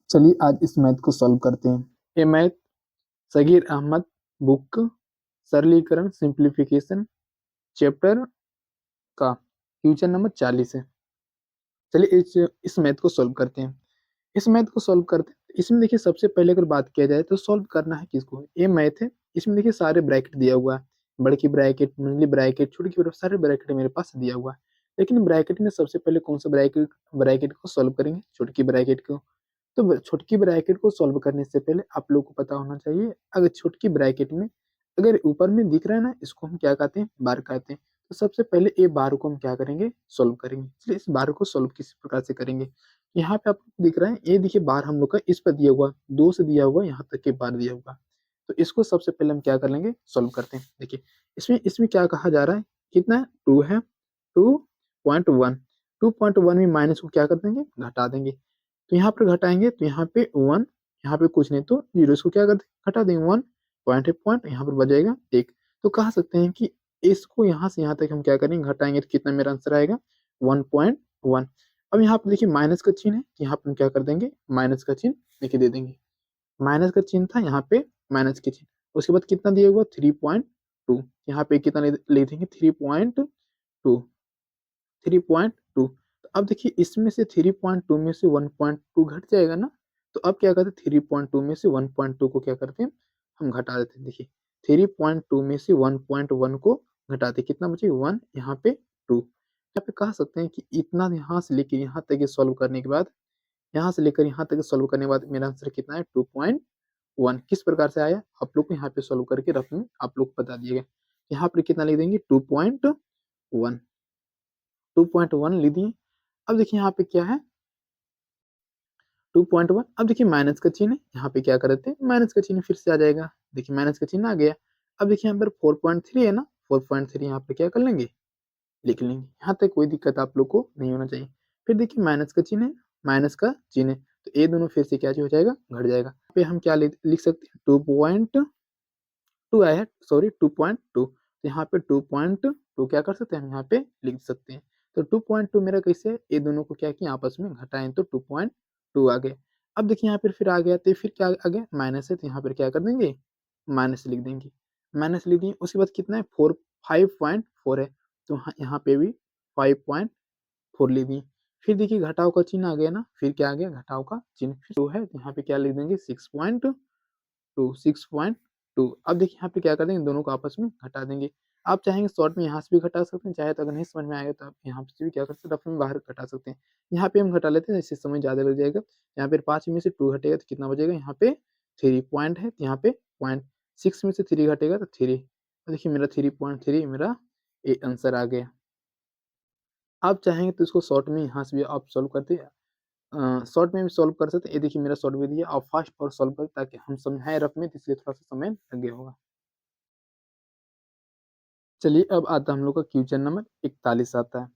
चलिए आज इस मैथ को सॉल्व करते हैं। ये मैथ सगीर अहमद बुक सरलीकरण सिंप्लीफिकेशन चैप्टर का क्वेश्चन नंबर 40 है। चलिए इस मैथ को सॉल्व करते हैं। इस मैथ को सॉल्व करते हैं। इसमें देखिए सबसे पहले अगर बात किया जाए तो सॉल्व करना है किसको, ये मैथ है। इसमें देखिए सारे ब्रैकेट दिया हुआ है, बड़ी की ब्रैकेट, मंडली ब्रैकेट, छोटी की ब्रैकेट, सारे ब्रैकेट मेरे पास दिया हुआ है। लेकिन ब्रैकेट में सबसे पहले कौन सा ब्रैकेट ब्रैकेट को सॉल्व करेंगे, छोटी की ब्रैकेट को। तो छोटकी ब्रैकेट को सॉल्व करने से पहले आप लोग को पता होना चाहिए, अगर छोटकी ब्रैकेट में अगर ऊपर में दिख रहा है ना, इसको हम क्या कहते हैं, बार कहते हैं। तो सबसे पहले ये बार को हम क्या करेंगे, सॉल्व करेंगे। इसलिए इस बार को सॉल्व किस प्रकार से करेंगे, यहाँ पे आपको दिख रहा है, ये देखिए बार हम लोग का इस पर दिया हुआ, दो से दिया हुआ, यहाँ तक के बार दिया हुआ। तो इसको सबसे पहले हम क्या कर लेंगे, सॉल्व करते हैं। देखिए इसमें इसमें क्या कहा जा रहा है, कितना है, 2 है, 2.1। 2.1 में माइनस को क्या कर देंगे, घटा देंगे। तो यहाँ पर घटाएंगे तो यहाँ पे 1, यहाँ पे कुछ नहीं तो 0, इसको क्या कर देंगे, घटा देंगे। 1 पॉइंट है, पॉइंट यहाँ पर बचेगा 1। तो कह सकते हैं कि इसको यहाँ से यहाँ तक हम क्या करेंगे, घटाएंगे तो कितना मेरा आंसर आएगा, 1.1। अब यहाँ पर देखिए माइनस का चिन्ह है, यहाँ पर हम क्या कर देंगे, माइनस का चिन्ह देखिए दे देंगे। माइनस का चिन्ह था, यहाँ पे माइनस के चिन्ह। उसके बाद कितना दिया हुआ, 3.2, यहाँ पे कितना ले देंगे, 3.2। 3.2। तो अब देखिए इसमें से 3.2 में से 1.2 घट जाएगा ना। तो अब क्या करते हैं, 3.2 में से 1.2 को क्या करते हैं, हम घटा देते हैं। देखिए 3.2 में से 1.1 को घटाते कितना बचे, 1, यहाँ पे 2। यहाँ पे कह सकते हैं कि इतना यहाँ से लेकर यहाँ तक सॉल्व करने के बाद, यहाँ से लेकर यहाँ तक सॉल्व करने के बाद मेरा आंसर कितना है, 2.1। किस प्रकार से आया, आप लोग को यहाँ पे सॉल्व करके रफ में आप लोग को बता दिएगा। यहाँ पर कितना लिख देंगे, 2.1। 2.1 लिख दिए। अब देखिए यहाँ पे क्या है, 2.1। अब देखिए माइनस का चिन्ह है, यहाँ पे क्या कर देते हैं, माइनस का चिन्ह फिर से आ जाएगा। देखिए माइनस का चिन्ह आ गया। अब देखिए यहाँ पर 4.3 है ना, 4.3 यहाँ पे क्या कर लेंगे, लिख लेंगे। यहाँ तक कोई दिक्कत आप लोग को नहीं होना चाहिए। फिर देखिए माइनस का चिन्ह है, माइनस का चिन्ह है, तो ये दोनों फिर से क्या हो जाएगा, घट जाएगा। यहाँ पे हम क्या लिख सकते हैं, 2.2 आया है, सॉरी 2.2। तो यहाँ पे 2.2 क्या कर सकते हैं, हम यहाँ पे लिख सकते हैं। तो 2.2 मेरा कैसे है, ये दोनों को क्या किया, आपस में घटाएं तो 2.2 आ गया। अब देखिए यहाँ पर फिर आ गया, तो फिर क्या आ गया, माइनस है, तो यहाँ पर क्या कर देंगे, माइनस लिख देंगे। माइनस लिख दिए। उसके बाद कितना है, 5.4 है, तो यहाँ पे भी 5.4 लिख दिए। फिर देखिए घटाव का चिन्ह आ गया ना, फिर क्या आ गया, घटाव का चिन्ह फिर 2 है, तो यहाँ पे क्या लिख देंगे, 6.2। अब देखिए यहाँ पे क्या कर देंगे, दोनों को आपस में घटा देंगे। आप चाहेंगे शॉर्ट में यहाँ से भी घटा सकते हैं, चाहे तो अगर नहीं समझ में आएगा तो आप यहाँ से भी क्या कर सकते हैं, रफ में बाहर घटा सकते हैं। यहाँ पे हम घटा लेते हैं, इससे समय ज़्यादा लग जाएगा। यहाँ पे 5 में से 2 घटेगा तो कितना बचेगा, यहाँ पे 3 पॉइंट है, तो यहाँ पे पॉइंट। 6 में से 3 घटेगा तो 3। तो देखिए मेरा 3.3 मेरा ये आंसर आ गया। आप चाहेंगे तो इसको शॉर्ट में यहाँ से भी आप सॉल्व करते शॉर्ट में भी सॉल्व कर सकते हैं। ये देखिए मेरा शॉर्ट में दिया, आप फास्ट और सॉल्व करें ताकि हम समझाएं रफ में, तो इसलिए थोड़ा सा समय लग गया होगा। चलिए अब आता है हम लोग का क्वेश्चन नंबर 41 आता है।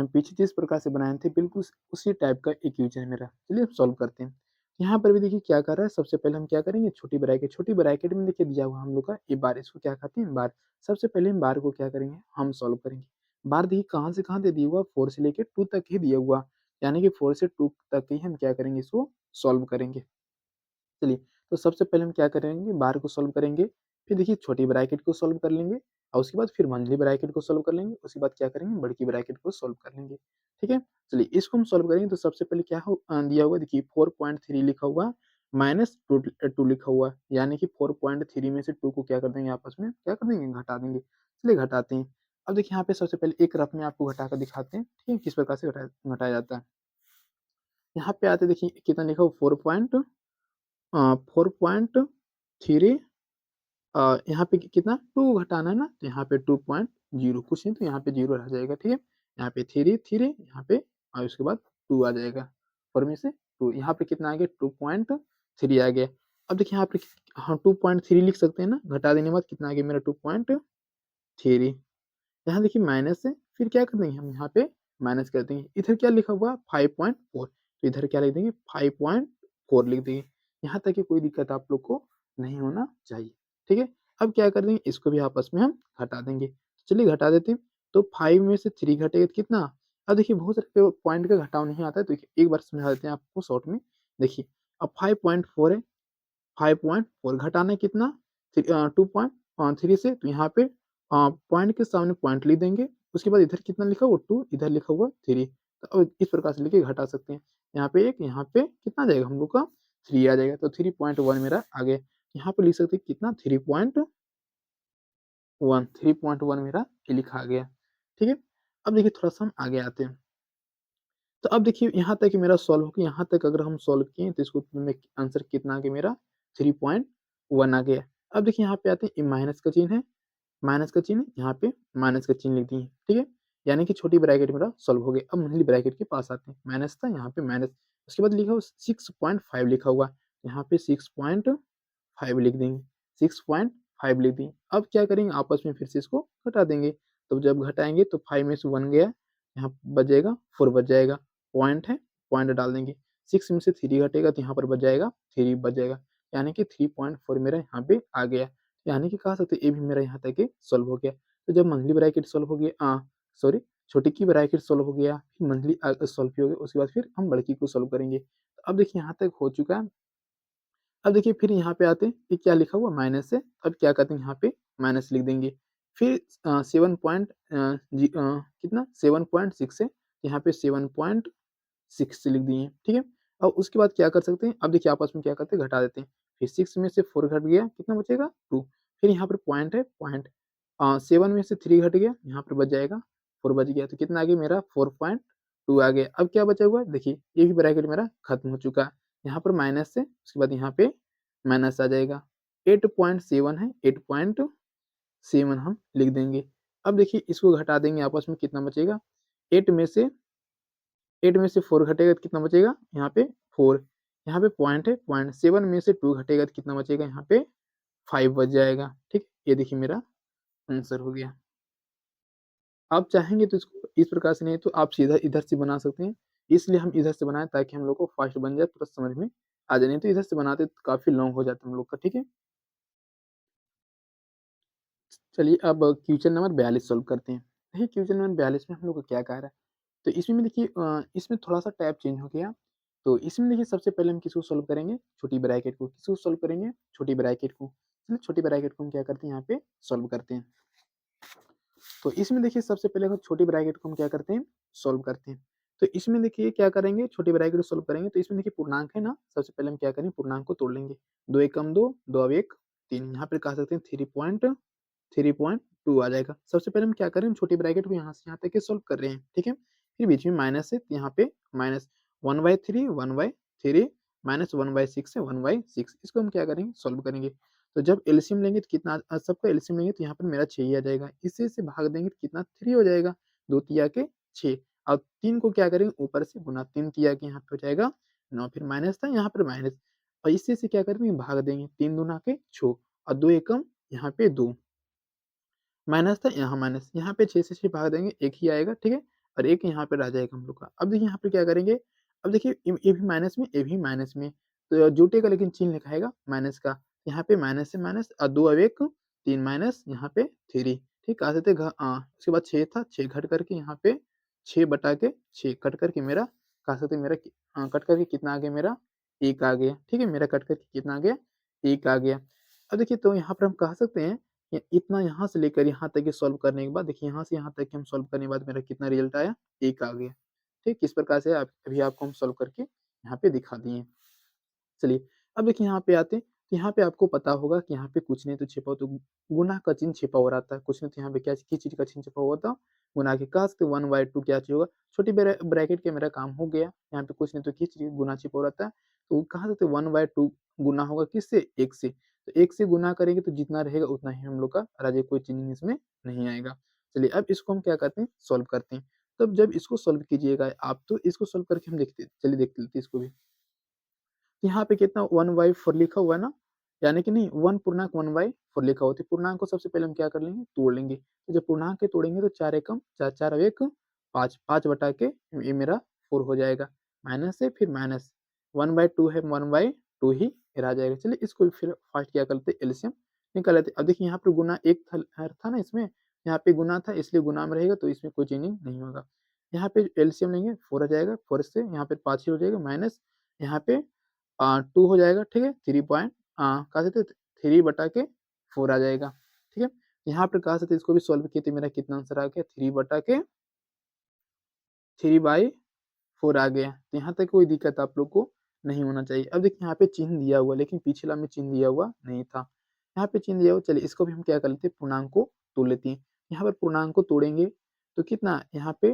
पीछे जिस प्रकार से बनाए थे बिल्कुल उसी टाइप का एक क्वेश्चन है मेरा। चलिए अब सॉल्व करते हैं। यहाँ पर भी देखिए क्या कर रहा है, सबसे पहले हम क्या करेंगे, छोटी ब्रैकेट में देखिए दिया हुआ हम लोग का ये बार, इसको क्या कहते हैं, बार। सबसे पहले हम बार को क्या करेंगे, हम सॉल्व करेंगे। बार देखिए कहाँ से कहाँ दे दिया हुआ, 4 से लेके 2 तक ही दिया हुआ, यानी कि 4 से 2 तक ही हम क्या करेंगे, इसको सॉल्व करेंगे। चलिए तो सबसे पहले हम क्या करेंगे, बार को सॉल्व करेंगे। फिर देखिए छोटी ब्रैकेट को सॉल्व कर लेंगे, और उसके बाद फिर मंझली ब्रैकेट को सॉल्व कर लेंगे। उसके बाद क्या करेंगे, बड़ी की ब्रैकेट को सॉल्व कर लेंगे। ठीक है, चलिए इसको हम सॉल्व करेंगे। तो सबसे पहले क्या दिया हुआ, देखिए 4.3 लिखा हुआ माइनस 2 लिखा हुआ, यानी कि 4.3 में से 2 को क्या कर देंगे, आपस में क्या कर देंगे, घटा देंगे। चलिए घटाते हैं। अब देखिए यहाँ पे सबसे पहले एक रफ में आपको घटा कर दिखाते हैं, ठीक है, किस प्रकार से घटाया जाता है। यहाँ पे आते देखिए कितना लिखा हुआ, 4.3। यहाँ पे कितना, 2 घटाना है ना, तो यहाँ पे 2.0 कुछ नहीं, तो यहाँ पे 0 रह जाएगा। ठीक है, यहाँ पे 3 यहाँ पे, और उसके बाद 2 आ जाएगा, 4 में से 2। यहाँ पे कितना आ गया, 2.3 आ गया। अब देखिए यहाँ पे हम 2.3 लिख सकते हैं ना, घटा देने के बाद कितना आ गया मेरा, 2.3। यहाँ देखिए माइनस है, फिर क्या कर देंगे, हम यहाँ पे माइनस कर देंगे। इधर क्या लिखा हुआ, 5.4, तो इधर क्या लिख देंगे, 5.4 लिख देंगे। यहाँ तक कि कोई दिक्कत आप लोग को नहीं होना चाहिए। ठीक है, अब क्या कर देंगे, इसको भी आपस में हम घटा देंगे। चलिए घटा देते हैं। तो 5 में से 3 घटेगा तो कितना। अब देखिए बहुत सारे पॉइंट का घटाव नहीं आता है, तो एक बार समझा देते हैं आपको शॉर्ट में। देखिए अब 5.4 है, 5.4 घटाना है कितना 2.3 से, तो यहाँ पे पॉइंट के सामने पॉइंट लिख देंगे, उसके बाद इधर कितना लिखा हुआ 2, इधर लिखा हुआ 3, तो अब इस प्रकार से लिख के घटा सकते हैं। यहाँ पे 1, यहाँ पे कितना आ जाएगा हम लोग का 3 आ जाएगा, तो 3.1 मेरा आ गया। यहाँ पे लिख सकते हैं कितना 3.1 मेरा ये लिखा आ गया, ठीक है। अब देखिए थोड़ा-सा हम आगे आते हैं। तो अब देखिए यहाँ तक मेरा सॉल्व हो गया, यहाँ तक अगर हम सॉल्व किए तो इसको में आंसर कितना आ गया मेरा 3.1 आ गया। अब देखिए यहाँ पे आते हैं, ये माइनस का चिन्ह है, माइनस का चिन्ह यहाँ पे माइनस का चिन्ह लिख दिए, ठीक है। यानी कि छोटी ब्रैकेट मेरा सॉल्व हो गया। अब मंथली ब्रैकेट के पास आते हैं, माइनस था यहाँ पे माइनस, उसके बाद लिखा हुआ 6.5 लिखा हुआ, यहाँ पे 6.5 लिख देंगे, 6.5 लिख दिए। अब क्या करेंगे आपस में फिर से इसको घटा देंगे, तो जब घटाएंगे तो 5 में से 1 गया, यहाँ बचेगा 4 बच जाएगा, पॉइंट है पॉइंट डाल देंगे, 6 में से 3 घटेगा तो यहाँ पर बच जाएगा 3 बच जाएगा, यानी कि 3.4 मेरा यहाँ पे आ गया। यानी कि कह सकते ये भी मेरा यहाँ तक के सॉल्व हो गया। तो जब मंथली ब्रैकेट सॉल्व हो गया, सॉरी छोटी की ब्रैकेट सॉल्व हो गया, फिर मंथली सॉल्व भी हो गया, उसके बाद फिर हम बड़की को सॉल्व करेंगे। तो अब देखिए यहाँ तक हो चुका है। अब देखिए फिर यहाँ पे आते हैं, ये क्या लिखा हुआ माइनस है, अब क्या करते हैं यहाँ पे माइनस लिख देंगे। फिर 7.6 है, यहाँ पे 7.6 लिख दिए, ठीक है। और उसके बाद क्या कर सकते हैं, अब देखिए आपस में क्या करते हैं घटा देते हैं, फिर 6 में से 4 घट गया, कितना बचेगा 2, फिर यहाँ पर पॉइंट है पॉइंट, 7 में से 3 घट गया, यहाँ पर बच जाएगा 4 बच गया, तो कितना आ गया मेरा 4.2 आ गया। अब क्या बचा हुआ है देखिए, ये भी ब्रैकेट मेरा खत्म हो चुका है, यहाँ पर माइनस है, उसके बाद यहाँ पे माइनस आ जाएगा, 8.7 है, 8.7 हम लिख देंगे। अब देखिए इसको घटा देंगे आपस में, कितना बचेगा 8 में से 8 में से 4 घटेगा तो कितना बचेगा यहाँ पे 4, यहाँ पे पॉइंट है पॉइंट, 7 में से 2 घटेगा तो कितना बचेगा यहाँ पे 5 बच जाएगा, ठीक। ये देखिए मेरा आंसर हो गया। आप चाहेंगे तो इसको इस प्रकार से, नहीं तो आप सीधा इधर से बना सकते हैं, इसलिए हम इधर से बनाए ताकि हम लोग को फास्ट बन जाए, तुरंत समझ में आ जाए, नहीं तो इधर से बनाते तो काफ़ी लॉन्ग हो जाता हम लोग का, ठीक है। चलिए अब क्वेश्चन नंबर 42 सॉल्व करते हैं। देखिए क्वेश्चन नंबर 42 में हम लोग को क्या कह रहा है, तो इसमें भी देखिए इसमें थोड़ा-सा टाइप चेंज हो गया। तो इसमें देखिए सबसे पहले हम किसको सॉल्व करेंगे, छोटी ब्रैकेट को। किसको सॉल्व करेंगे, छोटी ब्रैकेट को। चलिए छोटी ब्रैकेट को हम क्या करते हैं यहाँ पे सॉल्व करते हैं। तो इसमें देखिए सबसे पहले हम छोटी ब्रैकेट को हम क्या करते हैं सॉल्व करते हैं। तो इसमें देखिए क्या करेंगे, छोटी ब्रैकेट को सॉल्व करेंगे तो इसमें देखिए पूर्णांक है ना, सबसे पहले हम क्या करेंगे पूर्णांक को तोड़ लेंगे। 2 एकम 2, 2 अब 1 3, यहाँ पे कह सकते हैं 3.2 आ जाएगा। सबसे पहले हम क्या करें, हम छोटी ब्रैकेट को यहाँ से यहाँ तक के सॉल्व कर रहे हैं, ठीक है। फिर बीच में माइनस है, तो यहाँ पे माइनस 1/3 माइनस 1/6 है 1/6, इसको हम क्या करेंगे सॉल्व करेंगे। तो जब एलसीएम लेंगे तो कितना सबका एलसीएम लेंगे तो यहाँ पर मेरा 6 ही आ जाएगा। इससे से भाग देंगे तो कितना 3 हो जाएगा, 2 तिया के 6, और 3 को क्या करेंगे ऊपर से गुना, 3 तिया के यहाँ पे हो जाएगा 9, फिर माइनस था यहाँ पर माइनस, और इससे से क्या करेंगे भाग देंगे, 3 दूना के 6 और 2 एकम यहाँ पे 2, माइनस था यहाँ माइनस, यहाँ पे 6 से 6 भाग देंगे 1 ही आएगा, ठीक है। और 1 यहाँ पे रह जाएगा हम लोग का। अब देखिए यहाँ पे क्या करेंगे, अब देखिए ये भी माइनस में, ये भी माइनस में, तो जुटेगा लेकिन चिन्ह लिखाएगा माइनस का। यहाँ पे माइनस से माइनस और 2 अब 1 3 माइनस यहाँ पे 3, ठीक। आते थे उसके बाद 6 था, 6 घट करके यहाँ पे 6 बटा के 6 कट करके मेरा कह सकते मेरा कट करके कितना आ गया मेरा 1 आ गया, ठीक है। मेरा कट करके कितना आ गया 1 आ गया। अब देखिए तो यहाँ पर हम कह सकते हैं इतना यहाँ से लेकर यहाँ तक के सॉल्व करने के बाद देखिए यहाँ से यहाँ तक के हम सॉल्व करने के बाद मेरा कितना रिजल्ट आया 1 आ गया, ठीक। इस प्रकार से अभी आपको हम सॉल्व करके यहाँ पे दिखा दिए। चलिए अब देखिए यहाँ पे आते हैं, तो यहाँ पे आपको पता होगा कि यहाँ पे कुछ नहीं तो छिपा हो, तो गुना का चिन्ह छिपा हो रहता है, कुछ नहीं तो यहाँ पे क्या किस चीज़ का चिन्ह छिपा हुआ था, गुना के। काश 1/2 क्या चीज़ होगा, छोटी ब्रैकेट के मेरा काम हो गया। यहाँ पे कुछ नहीं तो किस चीज़ गुना छिपा हो रहता है, तो कहा सकते 1/2 गुना होगा किससे 1 से, तो 1 से गुना करेंगे तो जितना रहेगा उतना ही हम लोग का राज्य, कोई चेंजिंग इसमें नहीं आएगा। चलिए अब इसको हम क्या करते हैं सॉल्व करते हैं। तब जब इसको सॉल्व कीजिएगा आप, तो इसको सॉल्व करके हम देखते, चलिए देख लेते हैं इसको भी। यहाँ पे कितना 1/4 लिखा हुआ है ना, यानी कि नहीं 1 पूर्णांक 1/4 लिखा हुआ है, तो पूर्णांक को सबसे पहले हम क्या कर लेंगे तोड़ लेंगे। तो जब पूर्णांक के तोड़ेंगे तो 4 एकम 4, 4 और 1 5, 5 बटा के ये मेरा 4 हो जाएगा, माइनस से फिर माइनस 1/2 है 1/2 ही रह जाएगा। चलिए इसको फिर फर्स्ट क्या करते हैं एलसीएम निकाल लेते हैं। अब देखिए यहाँ पे गुना 1 था ना इसमें, यहाँ पे गुना था इसलिए गुना में रहेगा, तो इसमें कोई चेंजिंग नहीं होगा। यहाँ पे एलसीएम लेंगे 4 आ जाएगा, 4 से यहाँ पे 5 ही हो जाएगा, माइनस यहाँ पे 2 हो जाएगा, ठीक है, 3 पॉइंट कहा सकते 3/4 आ जाएगा, ठीक है। यहाँ पर कहा सकते इसको भी सॉल्व किए तो मेरा कितना आंसर आ गया 3/4 आ गया। तो यहाँ तक कोई दिक्कत आप लोग को नहीं होना चाहिए। अब देखिए यहाँ पे चिन्ह दिया हुआ, लेकिन पिछला में चिन्ह दिया हुआ नहीं था। यहाँ पे चिन्ह दिया हुआ, चलिए इसको भी हम क्या कर लेते हैं, पूर्णांक को तोड़ लेते हैं। यहाँ पर पूर्णांक को तोड़ेंगे तो कितना यहाँ पे,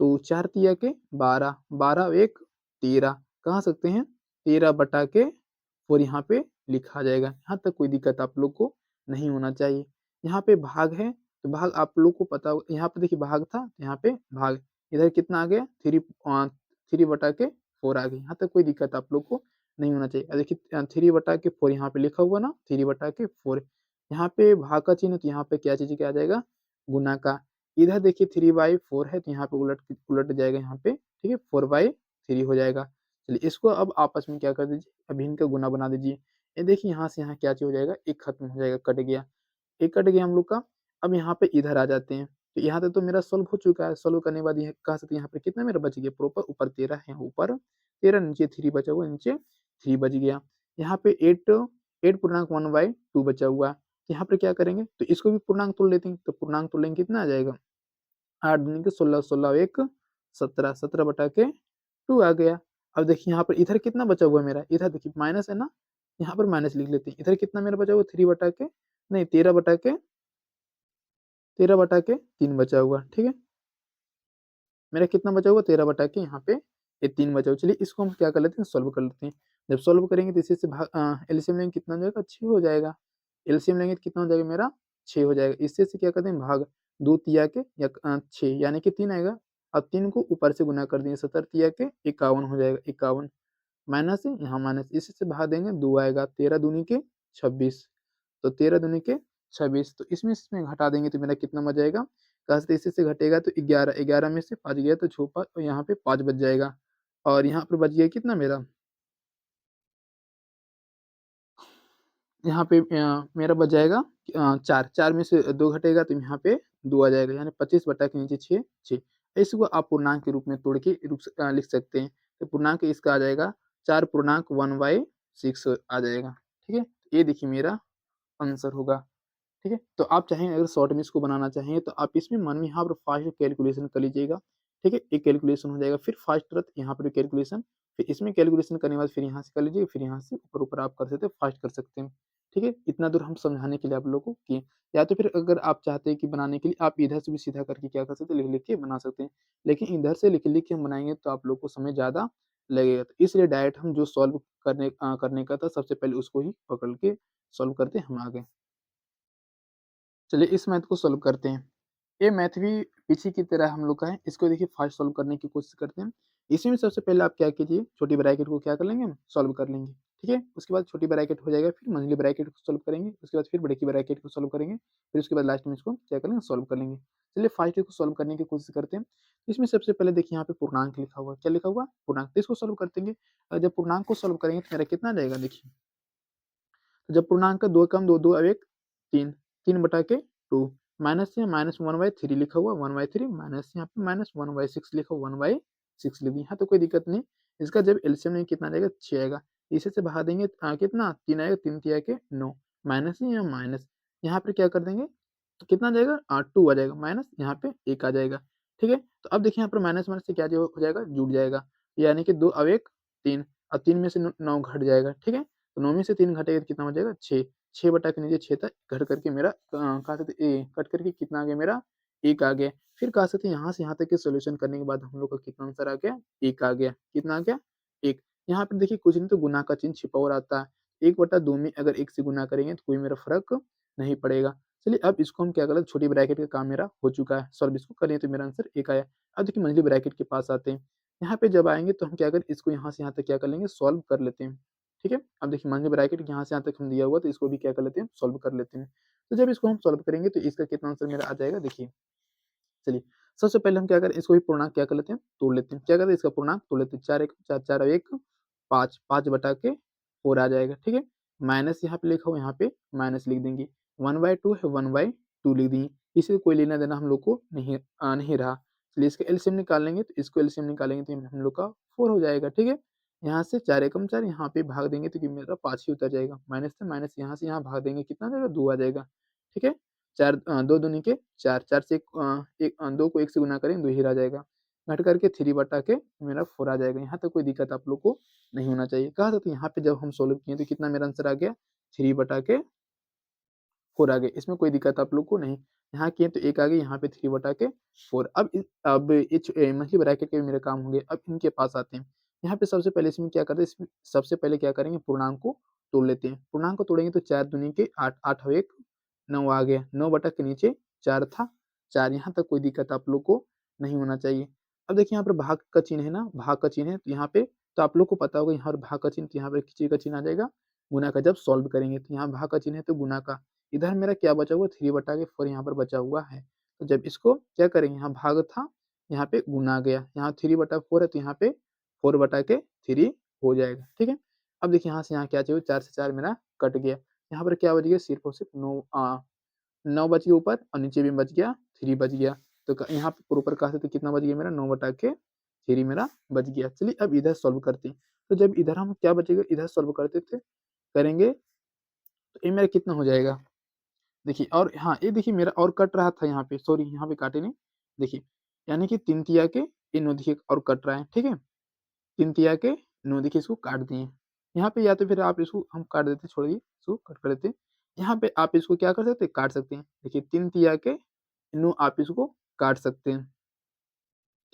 तो 4 तिया के 12, 12 और 1 13, कहा सकते हैं 13/4 यहाँ पे लिखा जाएगा। यहाँ तक कोई दिक्कत आप लोग को नहीं होना चाहिए। यहाँ पे भाग है, तो भाग आप लोग को पता होगा, यहाँ पे देखिए भाग था, यहाँ पे भाग, इधर कितना आ गया 3/4 आ गई। यहाँ तक कोई दिक्कत आप लोग को नहीं होना चाहिए। देखिए 3/4 यहाँ पे लिखा हुआ ना, 3/4 यहाँ पे भाग का चिन्ह, तो यहाँ पे क्या चीज क्या आ जाएगा, गुना का। इधर देखिए 3/4 है, तो यहाँ पे उलट उलट जाएगा यहाँ पे, ठीक है, 4/3 हो जाएगा। चलिए इसको अब आपस में क्या कर दीजिए, अभी इनका गुना बना दीजिए। ये देखिए यहाँ से यहाँ क्या चीज हो जाएगा, एक खत्म हो जाएगा, कट गया, एक कट गया हम लोग का। अब यहाँ पे इधर आ जाते हैं, तो यहाँ तक तो मेरा सॉल्व हो चुका है। सॉल्व करने के बाद ये कह सकते हैं यहाँ पे कितना मेरा बच गया प्रॉपर, ऊपर 13 है, ऊपर 13, नीचे 3 बचा हुआ, नीचे 3 बच गया। यहाँ पे 8.1/2 बचा हुआ है। तो यहाँ पे क्या करेंगे, तो इसको भी पूर्णांक तोड़ लेते हैं। तो पूर्णांक तोड़ लेंगे कितना आ जाएगा, 8 दूनी के 16, 16 और 1 17, 17/2 आ गया। अब देखिए यहाँ पर इधर कितना बचा हुआ है मेरा, इधर देखिए माइनस है ना, यहाँ पर माइनस लिख लेते हैं। इधर कितना मेरा बचा हुआ 13/3 बचा हुआ, ठीक है। मेरा कितना बचा हुआ 13/, यहाँ पे ये 3 बचा हुआ। चलिए इसको हम क्या कर लेते हैं, सॉल्व कर लेते हैं। जब सॉल्व करेंगे तो इसी से भाग एलसीएम लेंगे, कितना हो जाएगा 6 हो जाएगा। एलसीएम लेंगे तो कितना हो जाएगा मेरा 6 हो जाएगा। इससे से क्या करते हैं, भाग 2 तिया के या 6 यानी कि 3 आएगा। अब 3 को ऊपर से गुना कर दिए, 17 तिया के 51 हो जाएगा, 51 माइनस है यहाँ माइनस, इसी से भाग देंगे 2 आएगा, 13 दूनी के 26, तो 13 दूनी के 26, तो इसमें घटा देंगे तो मेरा कितना बच जाएगा, कहा इसी से घटेगा तो 11, 11 में से 5 गया तो 6 5, और यहाँ पे 5 बच जाएगा। और यहाँ पर बच गया कितना मेरा, यहाँ पे मेरा बच जाएगा 4, 4 में से 2 घटेगा तो यहाँ पे 2 आ जाएगा, यानी 25 के नीचे 6 6। इसको आप पूर्णांक के रूप में तोड़ के लिख सकते हैं। तो पूर्णांक इसका आ जाएगा 4.1/6 आ जाएगा, ठीक है। ये देखिए मेरा आंसर होगा, ठीक है। तो आप चाहें अगर शॉर्ट में इसको बनाना चाहें तो आप इसमें मन में यहाँ पर फास्ट कैलकुलेशन कर लीजिएगा, ठीक है। एक कैलकुलेशन हो जाएगा, फिर फास्ट तुरंत यहाँ पर कैलकुलेशन, फिर इसमें कैलकुलेशन करने के बाद फिर यहाँ से कर लीजिए, फिर यहाँ से ऊपर ऊपर आप कर सकते हैं, फास्ट कर सकते हैं, ठीक है। इतना दूर हम समझाने के लिए आप लोगों को किए। या तो फिर अगर आप चाहते हैं कि बनाने के लिए आप इधर से भी सीधा करके क्या कर सकते हैं, लिख लिख के बना सकते हैं। लेकिन इधर से लिख लिख के हम बनाएंगे तो आप लोग को समय ज़्यादा लगेगा, तो इसलिए डायरेक्ट हम जो सॉल्व करने का था सबसे पहले उसको ही पकड़ के सॉल्व करते हम आगे। चलिए इस मैथ को सॉल्व करते हैं। ये मैथ भी पीछे की तरह हम लोग का है। इसको देखिए फास्ट सॉल्व करने की कोशिश करते हैं। इसमें सबसे पहले आप क्या कीजिए, छोटी ब्रैकेट को क्या कर लेंगे, हम सॉल्व कर लेंगे, ठीक है। उसके बाद छोटी ब्रैकेट हो जाएगा, फिर मंझली ब्रैकेट को सॉल्व करेंगे, उसके बाद फिर बड़ी की ब्रैकेट को सॉल्व करेंगे, फिर उसके बाद लास्ट में इसको क्या करेंगे, सॉल्व कर लेंगे। चलिए फास्ट को सॉल्व करने की कोशिश करते हैं। इसमें सबसे पहले देखिए यहाँ पे पूर्णांक लिखा हुआ है, क्या लिखा हुआ पूर्णांक, तो इसको सॉल्व करते हैं। जब पूर्णांक को सॉल्व करेंगे तो मेरा कितना आ जाएगा, देखिए तो जब पूर्णांक का 2 कम 2 2 अब 1 3, 3/2 माइनस है, -1/3 लिखा हुआ, 1/3 माइनस यहाँ पे -1/6 लिखा हुआ, 1/6 लिख दिए। यहाँ तो कोई दिक्कत नहीं। इसका जब एलसीएम लेंगे कितना आ जाएगा 6 आएगा। इसे से भाग देंगे कितना 3 आएगा, 3 तिया के 9 माइनस है या माइनस, यहाँ पे क्या कर देंगे तो कितना आ जाएगा 2 आ जाएगा, माइनस यहाँ पे 1 आ जाएगा, ठीक है। तो अब देखिए यहाँ पर माइनस माइनस से क्या हो जाएगा, जुड़ जाएगा, यानी कि 2 अब 1 3, और 3 में से 9 घट जाएगा, ठीक है। तो 9 में से 3 घटेगा तो कितना हो जाएगा 6, 6 के नीचे 6 था, घट करके मेरा कहा सकते कट करके कितना आ गया मेरा 1 आ गया। फिर कहा सकते यहाँ से यहाँ तक के सॉल्यूशन करने के बाद हम लोग का कितना आंसर आ गया 1 आ गया, कितना आ गया 1। यहाँ पे देखिए कुछ नहीं तो गुना का चिन्ह छिपा हुआ रहता है, 1/2 में अगर 1 से गुना करेंगे तो कोई मेरा फर्क नहीं पड़ेगा। चलिए अब इसको हम क्या करें, छोटी ब्रैकेट का काम मेरा हो चुका है, सॉल्व इसको करें तो मेरा आंसर 1 आया। अब देखिए मंझली ब्रैकेट के पास आते हैं। यहाँ पे जब आएंगे तो हम क्या करें, इसको यहाँ से यहाँ तक क्या कर लेंगे, सॉल्व कर लेते हैं, ठीक है। अब देखिए मंझली ब्रैकेट यहाँ से यहाँ तक हम दिया हुआ तो इसको भी क्या कर लेते हैं, सॉल्व कर लेते हैं। तो जब इसको हम सॉल्व करेंगे तो इसका कितना आंसर मेरा आ जाएगा, देखिए चलिए सबसे पहले हम क्या करें, इसको भी पूर्णांक क्या कर लेते हैं, तोड़ लेते हैं। क्या करते हैं, इसका पूर्णांक तोड़ लेते हैं, 4 1 4 4 और 1 5, 5/4 आ जाएगा, ठीक है। माइनस यहाँ पे लिखा हो, यहाँ पे माइनस लिख देंगे, 1/2 है 1/2 लिख दिए। इसे कोई लेना देना हम लोग को नहीं रहा। चलिए इसका एलसीएम निकाल लेंगे, तो इसको एलसीएम निकालेंगे तो हम लोग का 4 हो जाएगा, ठीक है। यहाँ से 4 एकम 4, यहाँ पे भाग देंगे तो कि मेरा 5 ही उतर जाएगा। माइनस से माइनस यहाँ से यहाँ भाग देंगे, कितना आ जाएगा 2 आ जाएगा। ठीक है? 4 2 दूनी के 4, 4 से 2 को 1 से गुना करेंगे 2 ही रह जाएगा। घट करके 3 बटा के मेरा 4 आ जाएगा। यहाँ तक कोई दिक्कत आप लोग को नहीं होना चाहिए। कहा था तो यहाँ पे जब हम सॉल्व किए तो कितना मेरा आंसर आ गया 3 बटा के 4 आ गए। इसमें कोई दिक्कत आप लोग को नहीं। यहाँ किए तो 1 आ गए, यहाँ पे 3 बटा के 4। अब मंथली ब्रैकेट के भी मेरे काम होंगे। अब इनके पास आते हैं। यहाँ पे सबसे पहले इसमें क्या करते हैं, इसमें सबसे पहले क्या करेंगे, पूर्णांक को तोड़ लेते हैं। पूर्णांक को तोड़ेंगे तो 4 दूनी के 8, 8 और 1 9 आ गया। 9 बटा के नीचे 4 था, 4। यहाँ तक कोई दिक्कत आप लोग को नहीं होना चाहिए। अब देखिए यहाँ पर भाग का चिन्ह है ना, भाग का चिन्ह है तो यहाँ पे तो आप लोग को पता होगा यहाँ पर भाग का चिन्ह, तो यहाँ पर किस चीज का चिन्ह आ जाएगा, गुना का। जब सॉल्व करेंगे तो यहाँ भाग का चिन्ह है तो गुना का। इधर मेरा क्या बचा हुआ 3 बटा के 4 यहाँ पर बचा हुआ है। तो जब इसको क्या करेंगे, यहाँ भाग था, यहाँ पे गुना गया, यहाँ 3 बटा 4 है तो यहाँ पे 4 बटा के 3 हो जाएगा। ठीक है? अब देखिए यहाँ से यहाँ क्या चाहिए, 4 से 4 मेरा कट गया। यहाँ पर क्या बच गया, सिर्फ और सिर्फ 9 बच गया ऊपर और नीचे भी बच गया 3 बच गया। तो यहाँ पर ऊपर कहा से कितना बच गया मेरा 9 बटा के 3 मेरा बच गया। चलिए अब इधर सॉल्व करते हैं। तो जब इधर हम क्या बचेगा, इधर सॉल्व करते थे करेंगे तो ये मेरा कितना हो जाएगा, देखिए। और हाँ, ये देखिए मेरा और कट रहा था यहाँ पे, सॉरी यहाँ पे काटे नहीं। देखिए यानी कि 3 तिया के ये 9 देखिए और कट रहा है। ठीक है? 3 तिया के 9 देखिए इसको काट दिए। यहाँ पे या तो फिर आप इसको हम काट देते, छोड़िए इसको कट कर देते। यहाँ पे आप इसको क्या कर सकते हैं, काट सकते हैं। देखिए 3 तिया के 9 आप इसको काट सकते हैं।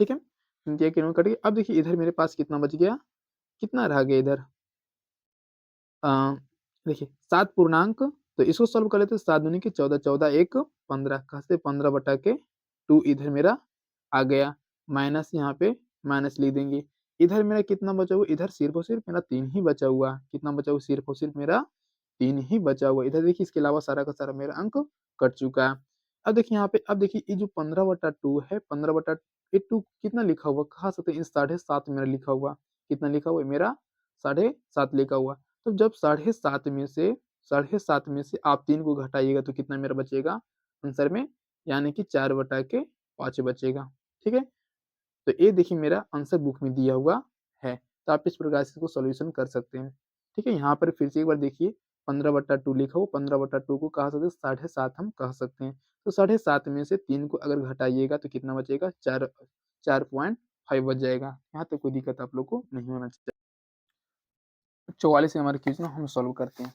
ठीक है? 3 तिया के 9 कट गए। अब देखिए इधर मेरे पास कितना बच गया, कितना रह गया इधर, अ, देखिए 7 पूर्णांक। तो इसको सॉल्व कर लेते हैं। 7 दूनी के 14, 14 1 15, कहते 15 बटा के 2 इधर मेरा आ गया। माइनस यहाँ पे माइनस लिख देंगे। इधर मेरा कितना बचा हुआ, इधर सिर्फ और सिर्फ मेरा 3 ही बचा हुआ। कितना बचा हुआ, सिर्फ और सिर्फ मेरा 3 ही बचा हुआ। इधर देखिए इसके अलावा सारा का सारा मेरा अंक कट चुका है। अब देखिए यहाँ पे, अब देखिए ये जो 15 बटा 2 है, 15 बटा ये 2 कितना लिखा हुआ, कहा सकते हैं 7.5 मेरा लिखा हुआ। कितना लिखा हुआ है मेरा 7.5 लिखा हुआ। तो जब 7.5 में से आप 3 को घटाइएगा तो कितना मेरा बचेगा आंसर में, यानी कि 4 बटा के 5 बचेगा। ठीक है? तो ये देखिए मेरा आंसर बुक में दिया हुआ है। तो आप इस प्रकार से इसको सॉल्यूशन कर सकते हैं। ठीक है? यहाँ पर फिर से एक बार देखिए 15 बटा 2 लिखा हो, 15 बटा 2 को कहा सकते हैं 7.5 हम कह सकते हैं। तो 7.5 में से 3 को अगर घटाइएगा तो कितना बचेगा, 4.5 बच जाएगा। यहाँ तक कोई दिक्कत आप लोग को नहीं होना चाहिए। 44 नंबर क्वेश्चन हम सॉल्व करते हैं।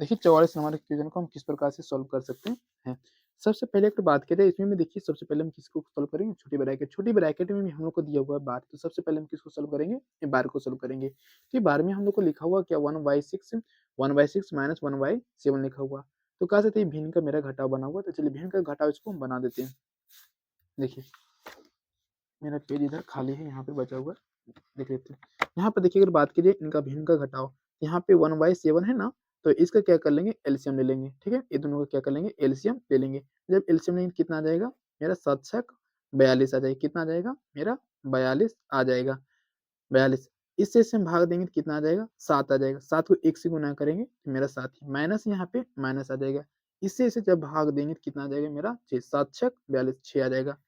देखिए 44 नंबर क्वेश्चन को हम किस प्रकार से सॉल्व कर सकते हैं। सबसे पहले एक तो बात करें इसमें में, देखिए सबसे पहले हम किसको सॉल्व करेंगे, छोटी ब्रैकेट। छोटी ब्रैकेट में भी हम लोग को दिया हुआ है बार, तो सबसे पहले हम किसको सॉल्व करेंगे, ये बार को सॉल्व करेंगे। तो ये बार में हम लोग को लिखा हुआ क्या, 1/6 माइनस 1/7 लिखा हुआ। तो कहा सकते हैं भिन्न का मेरा घटाव बना हुआ। तो चलिए भिन्न का घटाव इसको हम बना देते हैं। देखिए मेरा पेज इधर खाली है, यहाँ पे बचा हुआ देख लेते हैं। यहाँ पर देखिए अगर बात कीजिए इनका भिन्न का घटाव, यहाँ पे 1/7 है ना, तो इसका क्या कर लेंगे, एलसीएम ले लेंगे। ठीक है? ये दोनों का क्या कर लेंगे, एलसीएम ले लेंगे। जब एलसीएम लेंगे कितना आ जाएगा मेरा, 7 छक 42 आ जाएगा। कितना आ जाएगा मेरा, 42 आ जाएगा। 42 इससे हम भाग देंगे तो कितना आ जाएगा, 7 आ जाएगा। 7 को 1 से गुना करेंगे तो मेरा 7 ही, माइनस यहाँ पे माइनस आ जाएगा। इससे इसे जब भाग देंगे तो कितना आ जाएगा मेरा 6, 7 छक 42, 6 आ जाएगा।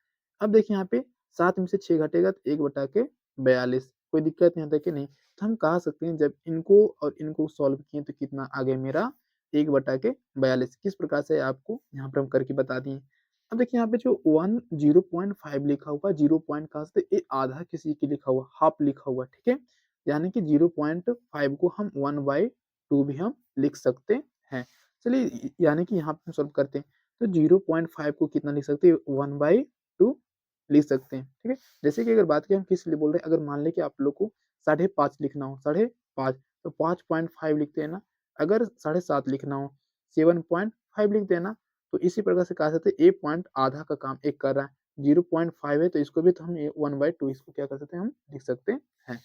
अब देखिए यहाँ पे 7 में से 6 घटेगा तो 1 बटा के 42। कोई दिक्कत यहाँ तक कि नहीं। तो हम कहा सकते हैं जब इनको और इनको सॉल्व किए तो कितना आ गया मेरा 1 बटा के 42। किस प्रकार से आपको यहाँ पर हम करके बता दिए। अब देखिए यहाँ पे जो 0.5 लिखा हुआ, 0 पॉइंट कहा से ये आधा किसी की लिखा हुआ, हाफ लिखा हुआ। ठीक है? यानी कि 0.5 को हम 1/2 भी हम लिख सकते हैं। चलिए यानी कि यहाँ पे हम सॉल्व करते हैं। तो 0.5 को कितना लिख सकते हैं, 1/2 लिख सकते हैं। ठीक है? जैसे कि अगर बात करें हम किस लिए बोल रहे हैं, अगर मान लें कि आप लोग को 5.5 लिखना हो, 5.5 तो 5.5 लिखते हैं ना। अगर 7.5 लिखना हो 7.5 लिखते हैं ना। तो इसी प्रकार से कहा सकते हैं ए पॉइंट आधा का काम एक कर रहा है। 0.5 है तो इसको भी तो हम 1/2 इसको क्या कर सकते हैं, हम लिख सकते हैं।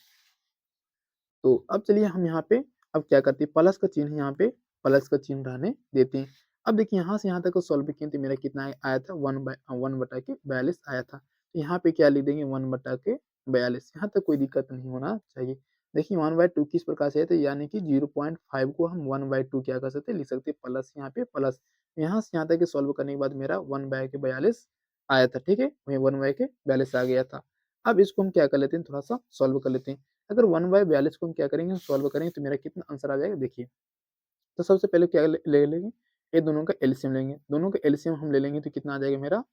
तो अब चलिए हम यहाँ पे अब क्या करते हैं, प्लस का चिन्ह यहाँ पे प्लस का चिन्ह रहने देते हैं। अब देखिए यहाँ से यहाँ तक सॉल्व किए तो मेरा कितना आया था, 1 बटा के 42 आया था। तो यहाँ पे क्या लिख देंगे, 1 बटा के 42। यहाँ तक कोई दिक्कत नहीं होना चाहिए। देखिए 1/2 किस प्रकार से है, तो यानी कि 0.5 को हम 1/2 क्या कर सकते हैं, लिख सकते हैं प्लस, यहाँ पे प्लस। यहाँ से यहाँ तक सॉल्व करने के बाद मेरा 1/42 आया था। ठीक है? वही 1/42 आ गया था। अब इसको हम क्या कर लेते हैं, थोड़ा सा सॉल्व कर लेते हैं। अगर 1/42 को हम क्या करेंगे, सॉल्व करेंगे तो मेरा कितना आंसर आ जाएगा देखिए। तो सबसे पहले क्या ले लेंगे, ये दोनों का एलसीएम लेंगे, दोनों का एलसीएम हम ले लेंगे तो कितना आ जाएगा मेरा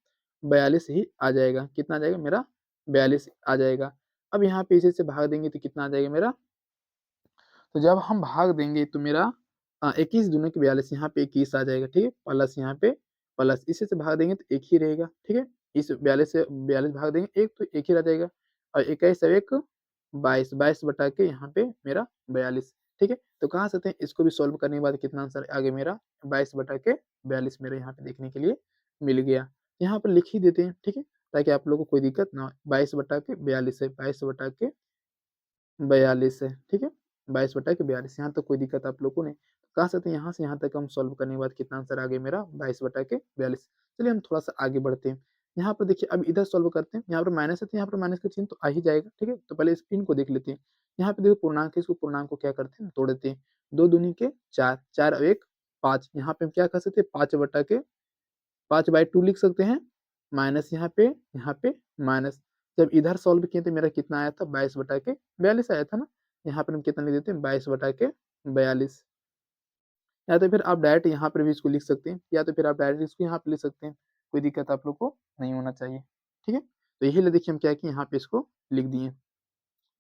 42 ही आ जाएगा। कितना आ जाएगा मेरा 42 आ जाएगा। अब यहाँ पे इसे से भाग देंगे तो कितना आ जाएगा मेरा, तो जब हम भाग देंगे तो मेरा 21 दूनी के 42, यहाँ पे 21 आ जाएगा, ठीक है, प्लस यहाँ पे प्लस इसी से भाग देंगे तो एक ही रहेगा, ठीक है। इस 42 से 42 भाग देंगे एक तो एक ही रह जाएगा, और 21 और 1 22, 22 बटा के यहाँ पे मेरा 42, ठीक है। तो कहा सकते हैं इसको भी सॉल्व करने के बाद कितना आंसर आ गया मेरा 22 बटा के 42 मेरे यहाँ पे देखने के लिए मिल गया। यहाँ पर लिख ही देते हैं, ठीक है, ताकि आप लोगों को कोई दिक्कत ना हो। 22 बटा के 42 है, 22 बटा के 42 है, ठीक है, 22 बटा के 42, यहाँ तक कोई दिक्कत आप लोग को नहीं। कह सकते हैं यहाँ से यहाँ तक हम सॉल्व करने के बाद कितना आंसर आ गया मेरा 22 बटा के 42। चलिए हम थोड़ा सा आगे बढ़ते हैं। यहाँ पर देखिए अब इधर सॉल्व करते हैं, यहाँ पर माइनस है तो यहाँ पर माइनस का चिन्ह तो आ ही जाएगा, ठीक है। तो पहले इनको देख लेते हैं। यहाँ पे देखो पूर्णांक है, इसको पूर्णांक को क्या करते हैं, तोड़ देते हैं। 2 दूनी के 4, 4 और 1 5, यहाँ पे हम क्या कर सकते हैं 5 बटा के 5/2 लिख सकते हैं, माइनस यहाँ पे माइनस। जब इधर सॉल्व किए तो मेरा कितना आया था 22 बटा के 42 आया था ना। यहाँ पर हम कितना लिख देते हैं 22 बटा के 42। या तो फिर आप डायरेक्ट यहाँ पर भी इसको लिख सकते हैं, या तो फिर आप डायरेक्ट इसको यहाँ पे लिख सकते हैं, कोई दिक्कत आप लोग को नहीं होना चाहिए, ठीक है। तो यही देखिए हम क्या किए यहाँ पे इसको लिख दिए।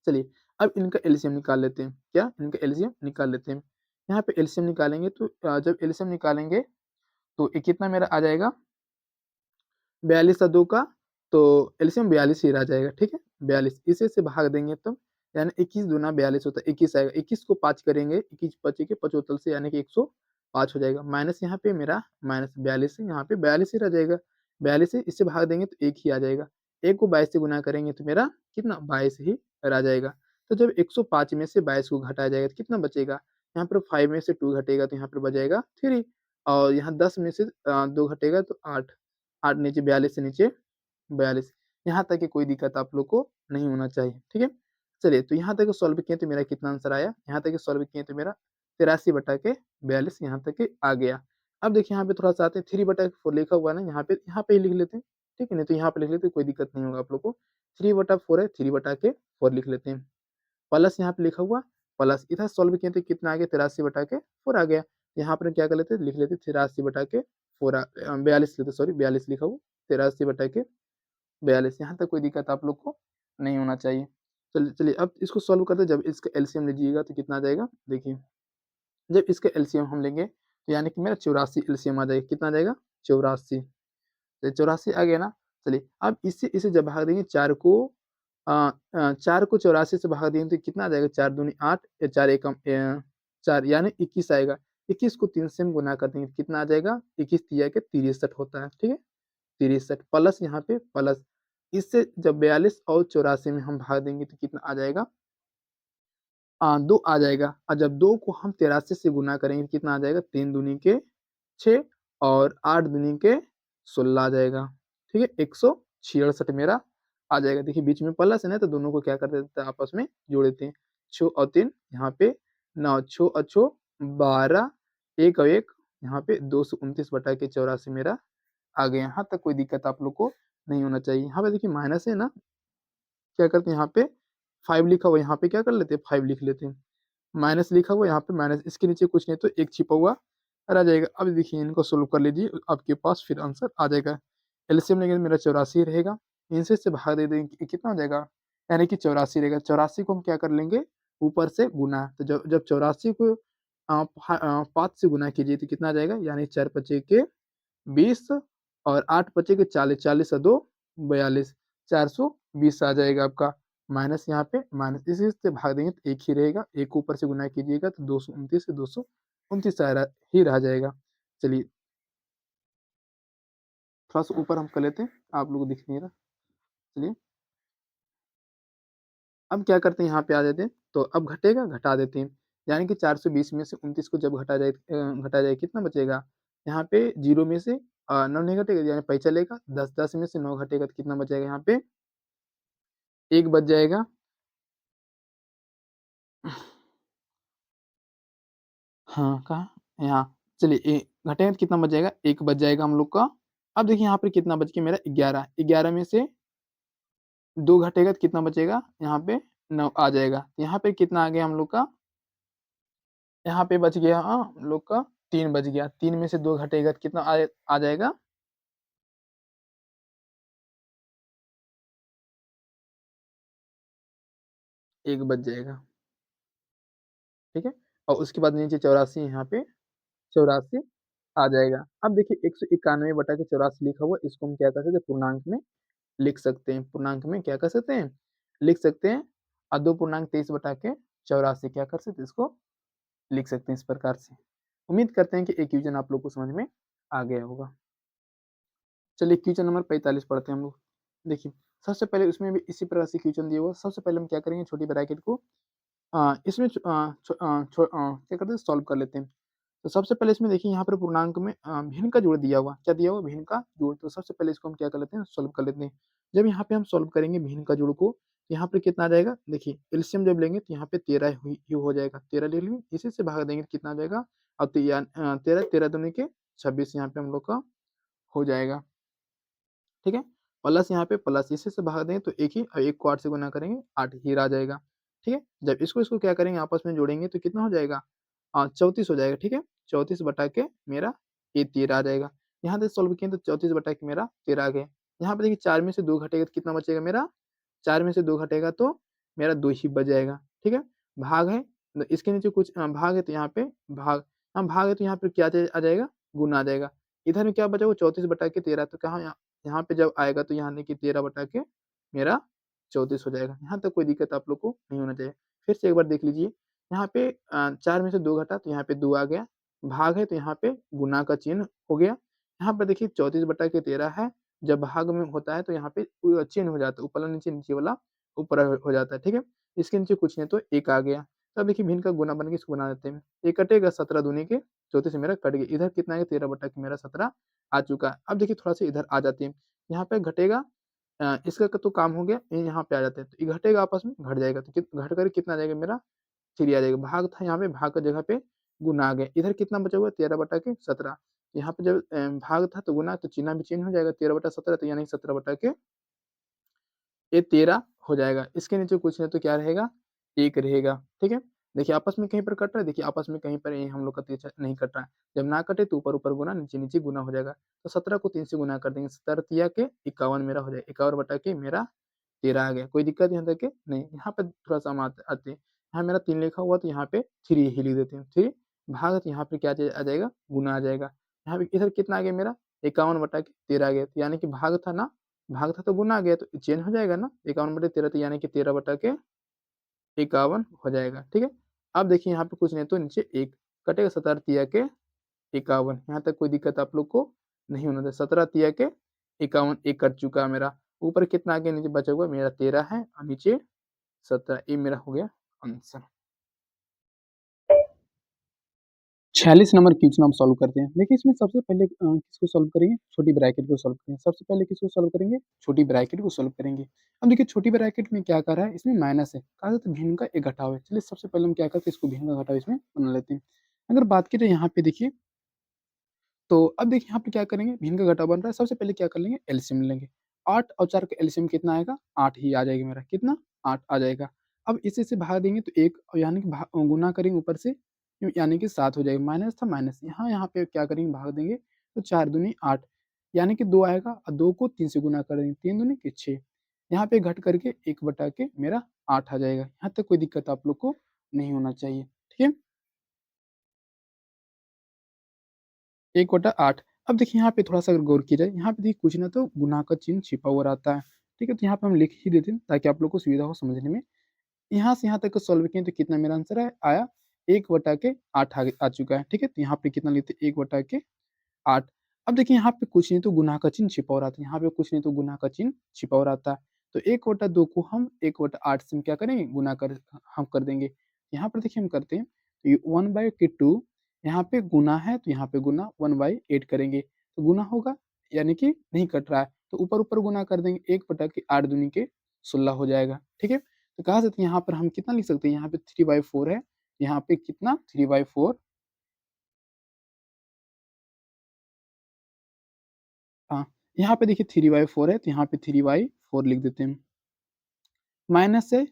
चलिए अब इनका एलसीएम निकाल लेते हैं, क्या इनका एलसीएम निकाल लेते हैं। यहाँ पे एलसीएम निकालेंगे तो जब एलसीएम निकालेंगे तो ये कितना मेरा आ जाएगा 42 और 2 का, तो एलसीएम 42 ही रह जाएगा, ठीक है, 42 इसे से भाग देंगे तो यानी 21 दूना 42 होता है, 21 आएगा, 21 को 5 करेंगे, 21 पचे के 75 से यानी कि 105 हो जाएगा, माइनस यहाँ पे मेरा माइनस 42 है, यहाँ पे 42 ही रह जाएगा, 42 से इससे भाग देंगे तो 1 ही आ जाएगा, 1 को 22 से गुना करेंगे तो मेरा कितना 22 ही रह जाएगा। तो जब 105 में से 22 को घटाया जाएगा तो कितना बचेगा, यहाँ पर 5 में से 2 घटेगा तो यहाँ पर बचेगा 3, और यहाँ 10 में से 2 घटेगा तो 8, 8 नीचे 42 से नीचे 42, यहाँ तक की कोई दिक्कत आप लोग को नहीं होना चाहिए, ठीक है। चलिए तो यहाँ तक सॉल्व किए तो मेरा कितना आंसर आया, यहाँ तक सॉल्व किए तो मेरा 83 बटा के 42 यहाँ तक के आ गया। अब देखिए यहाँ पे थोड़ा सा आते हैं, 3 बटा 4 लिखा हुआ है ना, यहाँ पे ही लिख लेते हैं, ठीक है, नहीं तो यहाँ पे लिख लेते हैं, कोई दिक्कत नहीं होगा आप लोग को। 3 बटा 4 है, 3 बटा के 4 लिख लेते हैं, प्लस यहाँ पे लिखा हुआ प्लस, इधर सॉल्व किए तो कितना आ गया 83 बटा के 4 आ गया। यहाँ पर क्या कर लेते लिख लेते 83 बटा के 4 42 लेते, सॉरी 42 लिखा हुआ, 83 बटा के 42, यहाँ तक कोई दिक्कत आप लोग को नहीं होना चाहिए। चलिए चलिए अब इसको सॉल्व करते हैं। जब इसका एलसीएम लीजिएगा तो कितना आ जाएगा देखिए, जब इसका एलसीएम हम लेंगे तो यानी कि मेरा 84 एलसीएम आ जाएगा, कितना आ जाएगा 84, तो 84 आ गया ना। चलिए अब इससे इसे जब भाग देंगे 4 को 4 को 84 से भाग देंगे तो कितना आ जाएगा, 4 दूनी 8, 4 एकम 4 यानी 21 आएगा, 21 को 3 से हम गुना कर देंगे कितना आ जाएगा, 21 तिया के 63 होता है, ठीक है, 63 प्लस यहाँ पे प्लस, इससे जब 42 और 84 में हम भाग देंगे तो कितना आ जाएगा 2 आ जाएगा, और जब 2 को हम 83 से गुना करेंगे कितना आ जाएगा, 3 दूनी के 6 और 8 दूनी के 16 आ जाएगा, ठीक है, 166 मेरा आ जाएगा। देखिए बीच में प्लस है ना, तो दोनों को क्या कर देते हैं आपस में जोड़ देते हैं, 6 और 3 यहाँ पे 9, 6 और 6 12, 1 और 1 यहाँ पे 229 बटा के 84 मेरा आ गया। यहाँ तक कोई दिक्कत आप लोग को नहीं होना चाहिए। यहाँ पे देखिए माइनस है ना, क्या करते हैं यहाँ पे 5 लिखा हुआ, यहाँ पे क्या कर लेते हैं 5 लिख लेते हैं, माइनस लिखा हुआ यहाँ पे माइनस, इसके नीचे कुछ नहीं तो एक छिपा हुआ रह जाएगा। अब देखिए इनको सोल्व कर लीजिए, आपके पास फिर आंसर आ जाएगा। एलसीएम लेंगे तो मेरा 84 रहेगा, इनसे से भाग दे देंगे कि कितना हो जाएगा, यानी कि 84 रहेगा। 84 को हम क्या कर लेंगे ऊपर से गुना, तो जब 84 को 5 से गुना कीजिए तो कितना आ जाएगा, यानी 4 पचे के 20 और 8 पचे के 40, 40 और 2 42, 420 आ जाएगा आपका। माइनस यहाँ पे माइनस, इसी से भाग देंगे तो एक ही रहेगा, एक को ऊपर से गुना कीजिएगा तो 229 से 229 ही रह जाएगा। चलिए थोड़ा सा ऊपर हम कर लेते हैं, आप लोगों को दिख नहीं रहा। चलिए अब क्या करते हैं, यहाँ पे आ जाते हैं, तो अब घटेगा घटा देते हैं, यानी कि 420 में से 29 को जब घटा जाए कितना बचेगा, यहाँ पे 0 में से 9 नहीं घटेगा, यानी पैसा लेगा 10, 10 में से 9 घटेगा तो कितना बचेगा, यहाँ पे 1 बच जाएगा। हाँ, कहाँ? यहाँ, चलिए घटेगा तो कितना बच जाएगा, 1 बच जाएगा हम लोग का। अब देखिए यहाँ पे कितना बच गया मेरा 11, 11 में से 2 घटेगा तो कितना बचेगा, यहाँ पे 9 आ जाएगा। यहाँ पे कितना आ गया हम लोग का? यहाँ पे बच गया हम लोग का 3 बच गया। 3 में से 2 घटेगा तो कितना आ जाएगा? 1 बच जाएगा, ठीक है? और उसके बाद नीचे 84 यहाँ पे 84 आ जाएगा। अब देखिए 191 बटा के 84 लिखा हुआ, इसको हम क्या कर सकते हैं? पूर्णांक में लिख सकते हैं। पूर्णांक में क्या कर सकते हैं? लिख सकते हैं। और 2 पूर्णांक 23 बटा के 84 क्या कर सकते हैं? इसको लिख सकते हैं इस प्रकार से। उम्मीद करते हैं कि ये क्वेश्चन आप लोग को समझ में आ गया होगा। चलिए क्वेश्चन नंबर 45 पढ़ते हैं हम लोग। देखिए, सबसे पहले उसमें भी इसी प्रकार से क्वेश्चन दिया हुआ। सबसे पहले हम क्या करेंगे? छोटी ब्रैकेट को इसमें क्या करते हैं? सॉल्व कर लेते हैं। तो सबसे पहले इसमें देखिए यहाँ पर पूर्णांक में भिन्न का जोड़ दिया हुआ। क्या दिया हुआ? भिन्न का जोड़। तो सबसे पहले इसको हम क्या कर लेते हैं? सॉल्व कर लेते हैं। जब यहाँ पे हम सॉल्व करेंगे भिन्न का जोड़ को, यहाँ पे कितना आ जाएगा? देखिए एलसीएम जब लेंगे तो यहाँ पे 13 ही हो जाएगा। 13 ले लेंगे, इसी से भाग देंगे तो कितना आ जाएगा? अब 13 13 दूनी के 26 यहाँ पे हम लोग का हो जाएगा, ठीक है? प्लस यहाँ पे प्लस इसी से भाग दें तो एक ही, और एक को 8 से गुना करेंगे 8 ही आ जाएगा, ठीक है? जब इसको इसको क्या करेंगे? आपस में जोड़ेंगे तो कितना हो जाएगा? 34 हो जाएगा, ठीक है? 34 बटा के मेरा ये 13 आ जाएगा। यहाँ से सॉल्व किए तो 34 बटा के मेरा 13 आ गया। यहाँ पे देखिए 4 में से 2 घटेगा तो कितना बचेगा मेरा? 4 में से 2 घटेगा तो मेरा 2 ही बच जाएगा, ठीक है? भाग है, तो इसके नीचे कुछ भाग है तो यहाँ पे भाग, भाग है तो यहाँ पे क्या आ जाएगा? गुना आ जाएगा। इधर में क्या बचा? वो 34 बटा के 13, तो कहाँ यहाँ पे जब आएगा तो यहाँ देखिए 13 बटा के मेरा 34 हो जाएगा। यहाँ तक कोई दिक्कत आप लोग को नहीं होना चाहिए। फिर से एक बार देख लीजिए, यहाँ पे 4 में से 2 घटा तो यहाँ पे 2 आ गया। भाग है तो यहाँ पे गुना का चिन्ह हो गया। यहाँ पे देखिए 34 बटा के 13 है, जब भाग में होता है तो यहाँ पे चिन्ह हो जाता है, ऊपर वाला नीचे, नीचे वाला ऊपर हो जाता है, ठीक है? इसके नीचे कुछ नहीं तो 1 आ गया। तब देखिए भिन्न का गुना बन के इसको बना देते हैं। ये कटेगा 17 दूनी के 34 से मेरा कट गया। इधर कितना आएगा? 13 बटा के मेरा 17 आ चुका है। अब देखिए थोड़ा-सा इधर आ जाते हैं। यहाँ पे घटेगा, इसका तो काम हो गया, ये यहाँ पे आ जाते हैं। तो ये घटेगा आपस में, घट जाएगा तो घट कर कितना आ जाएगा मेरा? 3 आ जाएगा। भाग था यहाँ पे, भाग का जगह पे गुना आ गया। इधर कितना बचा हुआ है? 13 बटा के 17। यहाँ पे जब भाग था तो गुना, तो चिन्ह भी चेंज हो जाएगा। 13 बटा 17 तो यानी 17 बटा के ये 13 हो जाएगा। इसके नीचे कुछ नहीं तो क्या रहेगा? 1 रहेगा, ठीक है? देखिए आपस में कहीं पर कट रहा है, देखिए आपस में कहीं पर ये हम लोग का तीर नहीं कट रहा है। जब ना कटे तो ऊपर-ऊपर गुना, नीचे-नीचे गुना हो जाएगा। तो 17 को 3 से गुना कर देंगे, 17 तिया के 51 मेरा हो जाएगा। 51 बटा के मेरा 13 आ गया। कोई दिक्कत यहाँ तक के नहीं। यहाँ पे थोड़ा-सा हम आते हैं। यहाँ मेरा 3 लिखा हुआ तो यहाँ पे 3 ही लिख देते हैं। 3 भाग तो यहाँ पे क्या आ जाएगा? गुना आ जाएगा। यहाँ पे इधर कितना आ गया मेरा? 51 बटा के 13 आ गया। तो यानी कि भाग था ना, भाग था तो गुना आ गया, तो चेंज हो जाएगा ना, 51 बटे 13 तो यानी कि 13 बटा के 51 हो जाएगा, ठीक है? अब देखिए यहाँ पे कुछ नहीं तो नीचे 1 कटेगा, 17 तिया के 51। यहाँ तक कोई दिक्कत आप लोग को नहीं होना चाहिए। 17 तिया के 51 1 कट चुका है मेरा। ऊपर कितना आ गया? नीचे बचा हुआ मेरा 13 है और नीचे 17। ये मेरा हो गया आंसर। 46 नंबर क्वेश्चन हम सॉल्व करते हैं। देखिए इसमें सबसे पहले किसको सॉल्व करेंगे? छोटी ब्रैकेट को सॉल्व करेंगे। सबसे पहले किसको सॉल्व करेंगे? छोटी ब्रैकेट को सॉल्व करेंगे। अब देखिए छोटी ब्रैकेट में क्या कर रहा है? इसमें माइनस है। कहा जाता है भिन्न का एक घटाव है। चलिए सबसे पहले हम क्या करते हैं? इसको भिन्न का घटाव इसमें बना लेते हैं। अगर बात करें यहाँ पे देखिए, तो अब देखिए यहाँ पे क्या करेंगे? भिन्न का घटाव बन रहा है। सबसे पहले क्या कर लेंगे? एलसीएम लेंगे। 8 और 4 का एलसीएम कितना आएगा? 8 ही आ जाएगा मेरा। कितना? 8 आ जाएगा। अब इसी से भाग देंगे तो 1, यानी कि गुना करेंगे ऊपर से, यानी कि 7 हो जाएगा। माइनस था माइनस, यहाँ पे क्या करेंगे? भाग देंगे तो 4 दूनी 8, यानी कि 2 आएगा, और 2 को 3 से गुना कर देंगे, 3 दूनी के 6। यहाँ पे घट करके 1 बटा के मेरा 8 आ जाएगा। यहाँ तक कोई दिक्कत आप लोग को नहीं होना चाहिए, ठीक है? 1 बटा 8। अब देखिए यहाँ पे थोड़ा-सा अगर गौर किया जाए, यहाँ पे देखिए कुछ ना तो गुणा का चिन्ह छिपा हुआ रहता है, ठीक है? तो यहाँ पे हम लिख ही देते हैं ताकि आप लोग को सुविधा हो समझने में। यहाँ से यहाँ तक को सॉल्व किए तो कितना मेरा आंसर आया? 1 बटा के 8 आ चुका है, ठीक है? तो यहाँ पे कितना लिखते हैं? 1 बटा के 8। अब देखिए यहाँ पे कुछ नहीं तो गुणा का चिन्ह छिपा हो रहा था, यहाँ पे कुछ नहीं तो गुणा का चिन्ह छिपा हो रहता है। तो 1 बटा 2 को हम 1 बटा 8 से हम क्या करेंगे? गुणा कर देंगे। यहाँ पर देखिए हम करते हैं, तो ये 1/2, यहाँ पे गुना है तो यहाँ पे गुना 1/8 करेंगे, तो गुना होगा, यानी कि नहीं कट रहा है, तो ऊपर-ऊपर गुना कर देंगे। 1 बटा के 8 दूनी के 16 हो जाएगा, ठीक है? तो कहा सकते हैं यहाँ पर हम कितना लिख सकते हैं? यहाँ पे 3/4 है, यहाँ पे कितना? 3/4, हाँ, यहाँ पे देखिए 3/4 है, तो यहाँ पे 3/4 लिख देते हैं। माइनस है,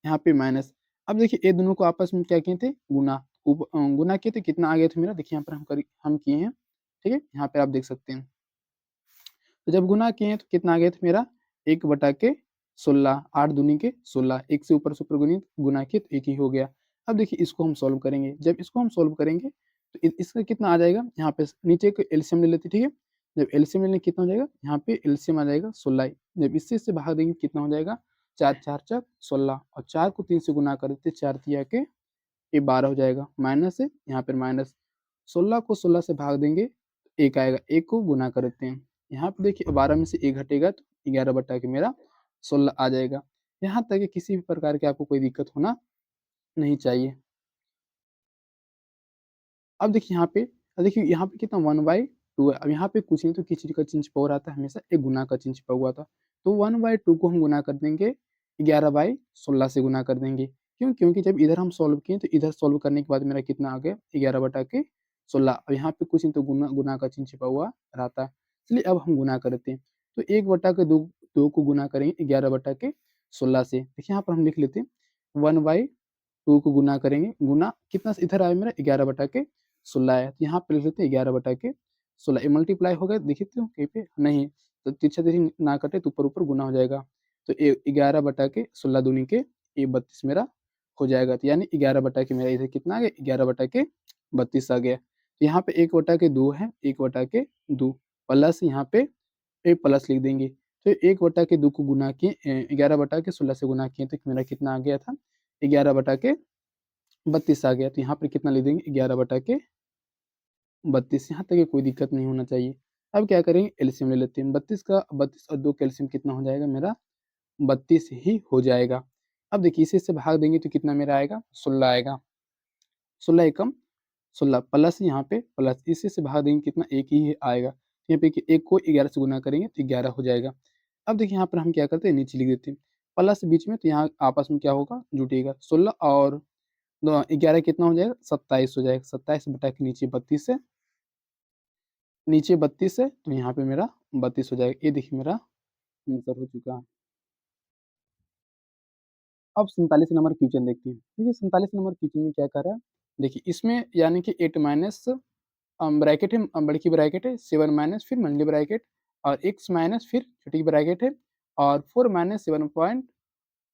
यहाँ पे माइनस। अब देखिए ये दोनों को आपस में क्या किए थे, गुना। गुना किए थे, कितना आ गया था मेरा, देखिए यहाँ पर हम किए हैं, ठीक है, यहाँ पे आप देख सकते हैं। तो जब गुना किए तो कितना आ गया था मेरा, 1/16, 8 दूनी के 16, एक से ऊपर सुपर गुणित गुना किए तो एक ही हो गया। अब देखिए इसको हम सॉल्व करेंगे, जब इसको हम सॉल्व करेंगे तो इसका कितना आ जाएगा, यहाँ पे नीचे को एलसीएम ले लेते, ठीक है। जब एलसीएम लेने कितना हो जाएगा, यहाँ पे एलसीएम आ जाएगा 16। जब इससे भाग देंगे कितना हो जाएगा, 4 4 4 16, और 4 को 3 से गुना कर देते, 4 तिया के ये 12 हो जाएगा, माइनस है यहाँ पर माइनस। 16 को 16 से भाग देंगे, एक आएगा, एक को गुना कर देते हैं। यहाँ पे देखिए 12 में से एक घटेगा तो 11 बटा के मेरा 16 आ जाएगा। यहाँ तक कि किसी भी प्रकार की आपको कोई दिक्कत होना नहीं चाहिए। अब देखिए यहाँ पे, देखिए यहाँ पे कितना 1/2 है। अब यहाँ पे कुछ नहीं तो किसी का चिन्ह छिपा हुआ रहता है, हमेशा एक गुना का चिन्ह छिपा हुआ था। तो 1/2 को हम गुना कर देंगे 11/16 से गुना कर देंगे। क्यों? क्योंकि जब इधर हम सॉल्व किए तो इधर सॉल्व करने के बाद मेरा कितना आ गया, 11 बटा के 16। अब यहाँ पे कुछ नहीं तो गुना गुना का चिन्ह छिपा हुआ रहता है। चलिए अब हम गुना करते हैं। तो 1 बटा के 2, 2 को गुना करेंगे 11 बटा के 16 से। देखिए यहाँ पर हम लिख लेते हैं 1/2 को गुना करेंगे, गुना कितना इधर आया मेरा 11 बटा के 16 है, तो यहाँ पे लिख लेते हैं 11 बटा के 16। ये मल्टीप्लाई हो गया, देखिए तो कहीं पे नहीं, तो तिरछा तिरछी ना कटे तो ऊपर ऊपर गुना हो जाएगा। तो ये 11 बटा के 16 दूनी के ये 32 मेरा हो जाएगा। तो यानी 11 बटा के मेरा इधर कितना आ गया, 11 बटा के 32 आ गया। तो यहाँ पे 1 बटा के 2 है, 1 बटा के 2 प्लस यहाँ पे एक प्लस लिख देंगे। तो 1 बटा के 2 को गुना किए, 11 बटा के 16 से गुना किए तो मेरा कितना आ गया था, 11 बटा के 32 आ गया। तो यहाँ पे कितना लिख देंगे, 11 बटा के 32। यहाँ तक ये कोई दिक्कत नहीं होना चाहिए। अब क्या करेंगे, एलसीएम ले लेते हैं। 32 और 2 का एलसीएम कितना हो जाएगा मेरा, 32 ही हो जाएगा। अब देखिए इसे से भाग देंगे तो कितना मेरा आएगा, 16 आएगा। 16 एकम 16 प्लस यहाँ पे प्लस, इसी से भाग देंगे कितना, एक ही आएगा। यहाँ पे 1 को 11 से गुना करेंगे तो 11 हो जाएगा। अब देखिए यहाँ पर हम क्या करते हैं, नीचे लिख देते हैं प्लस बीच में, तो यहाँ आपस में क्या होगा, जुटेगा। 16 और 11 कितना हो जाएगा, 27 हो जाएगा। 27 बटा के नीचे 32 है, नीचे 32 है तो यहाँ पे मेरा 32 हो जाएगा। ये देखिए मेरा आंसर हो चुका है। अब 47 नंबर क्वेश्चन देखते हैं। देखिए 47 नंबर क्वेश्चन में क्या कर रहा है, देखिए इसमें यानी कि 8 माइनस ब्रैकेट है, बड़ी की ब्रैकेट है, 7 माइनस फिर मंडली ब्रैकेट, और x माइनस फिर छोटी की ब्रैकेट है, और 4 माइनस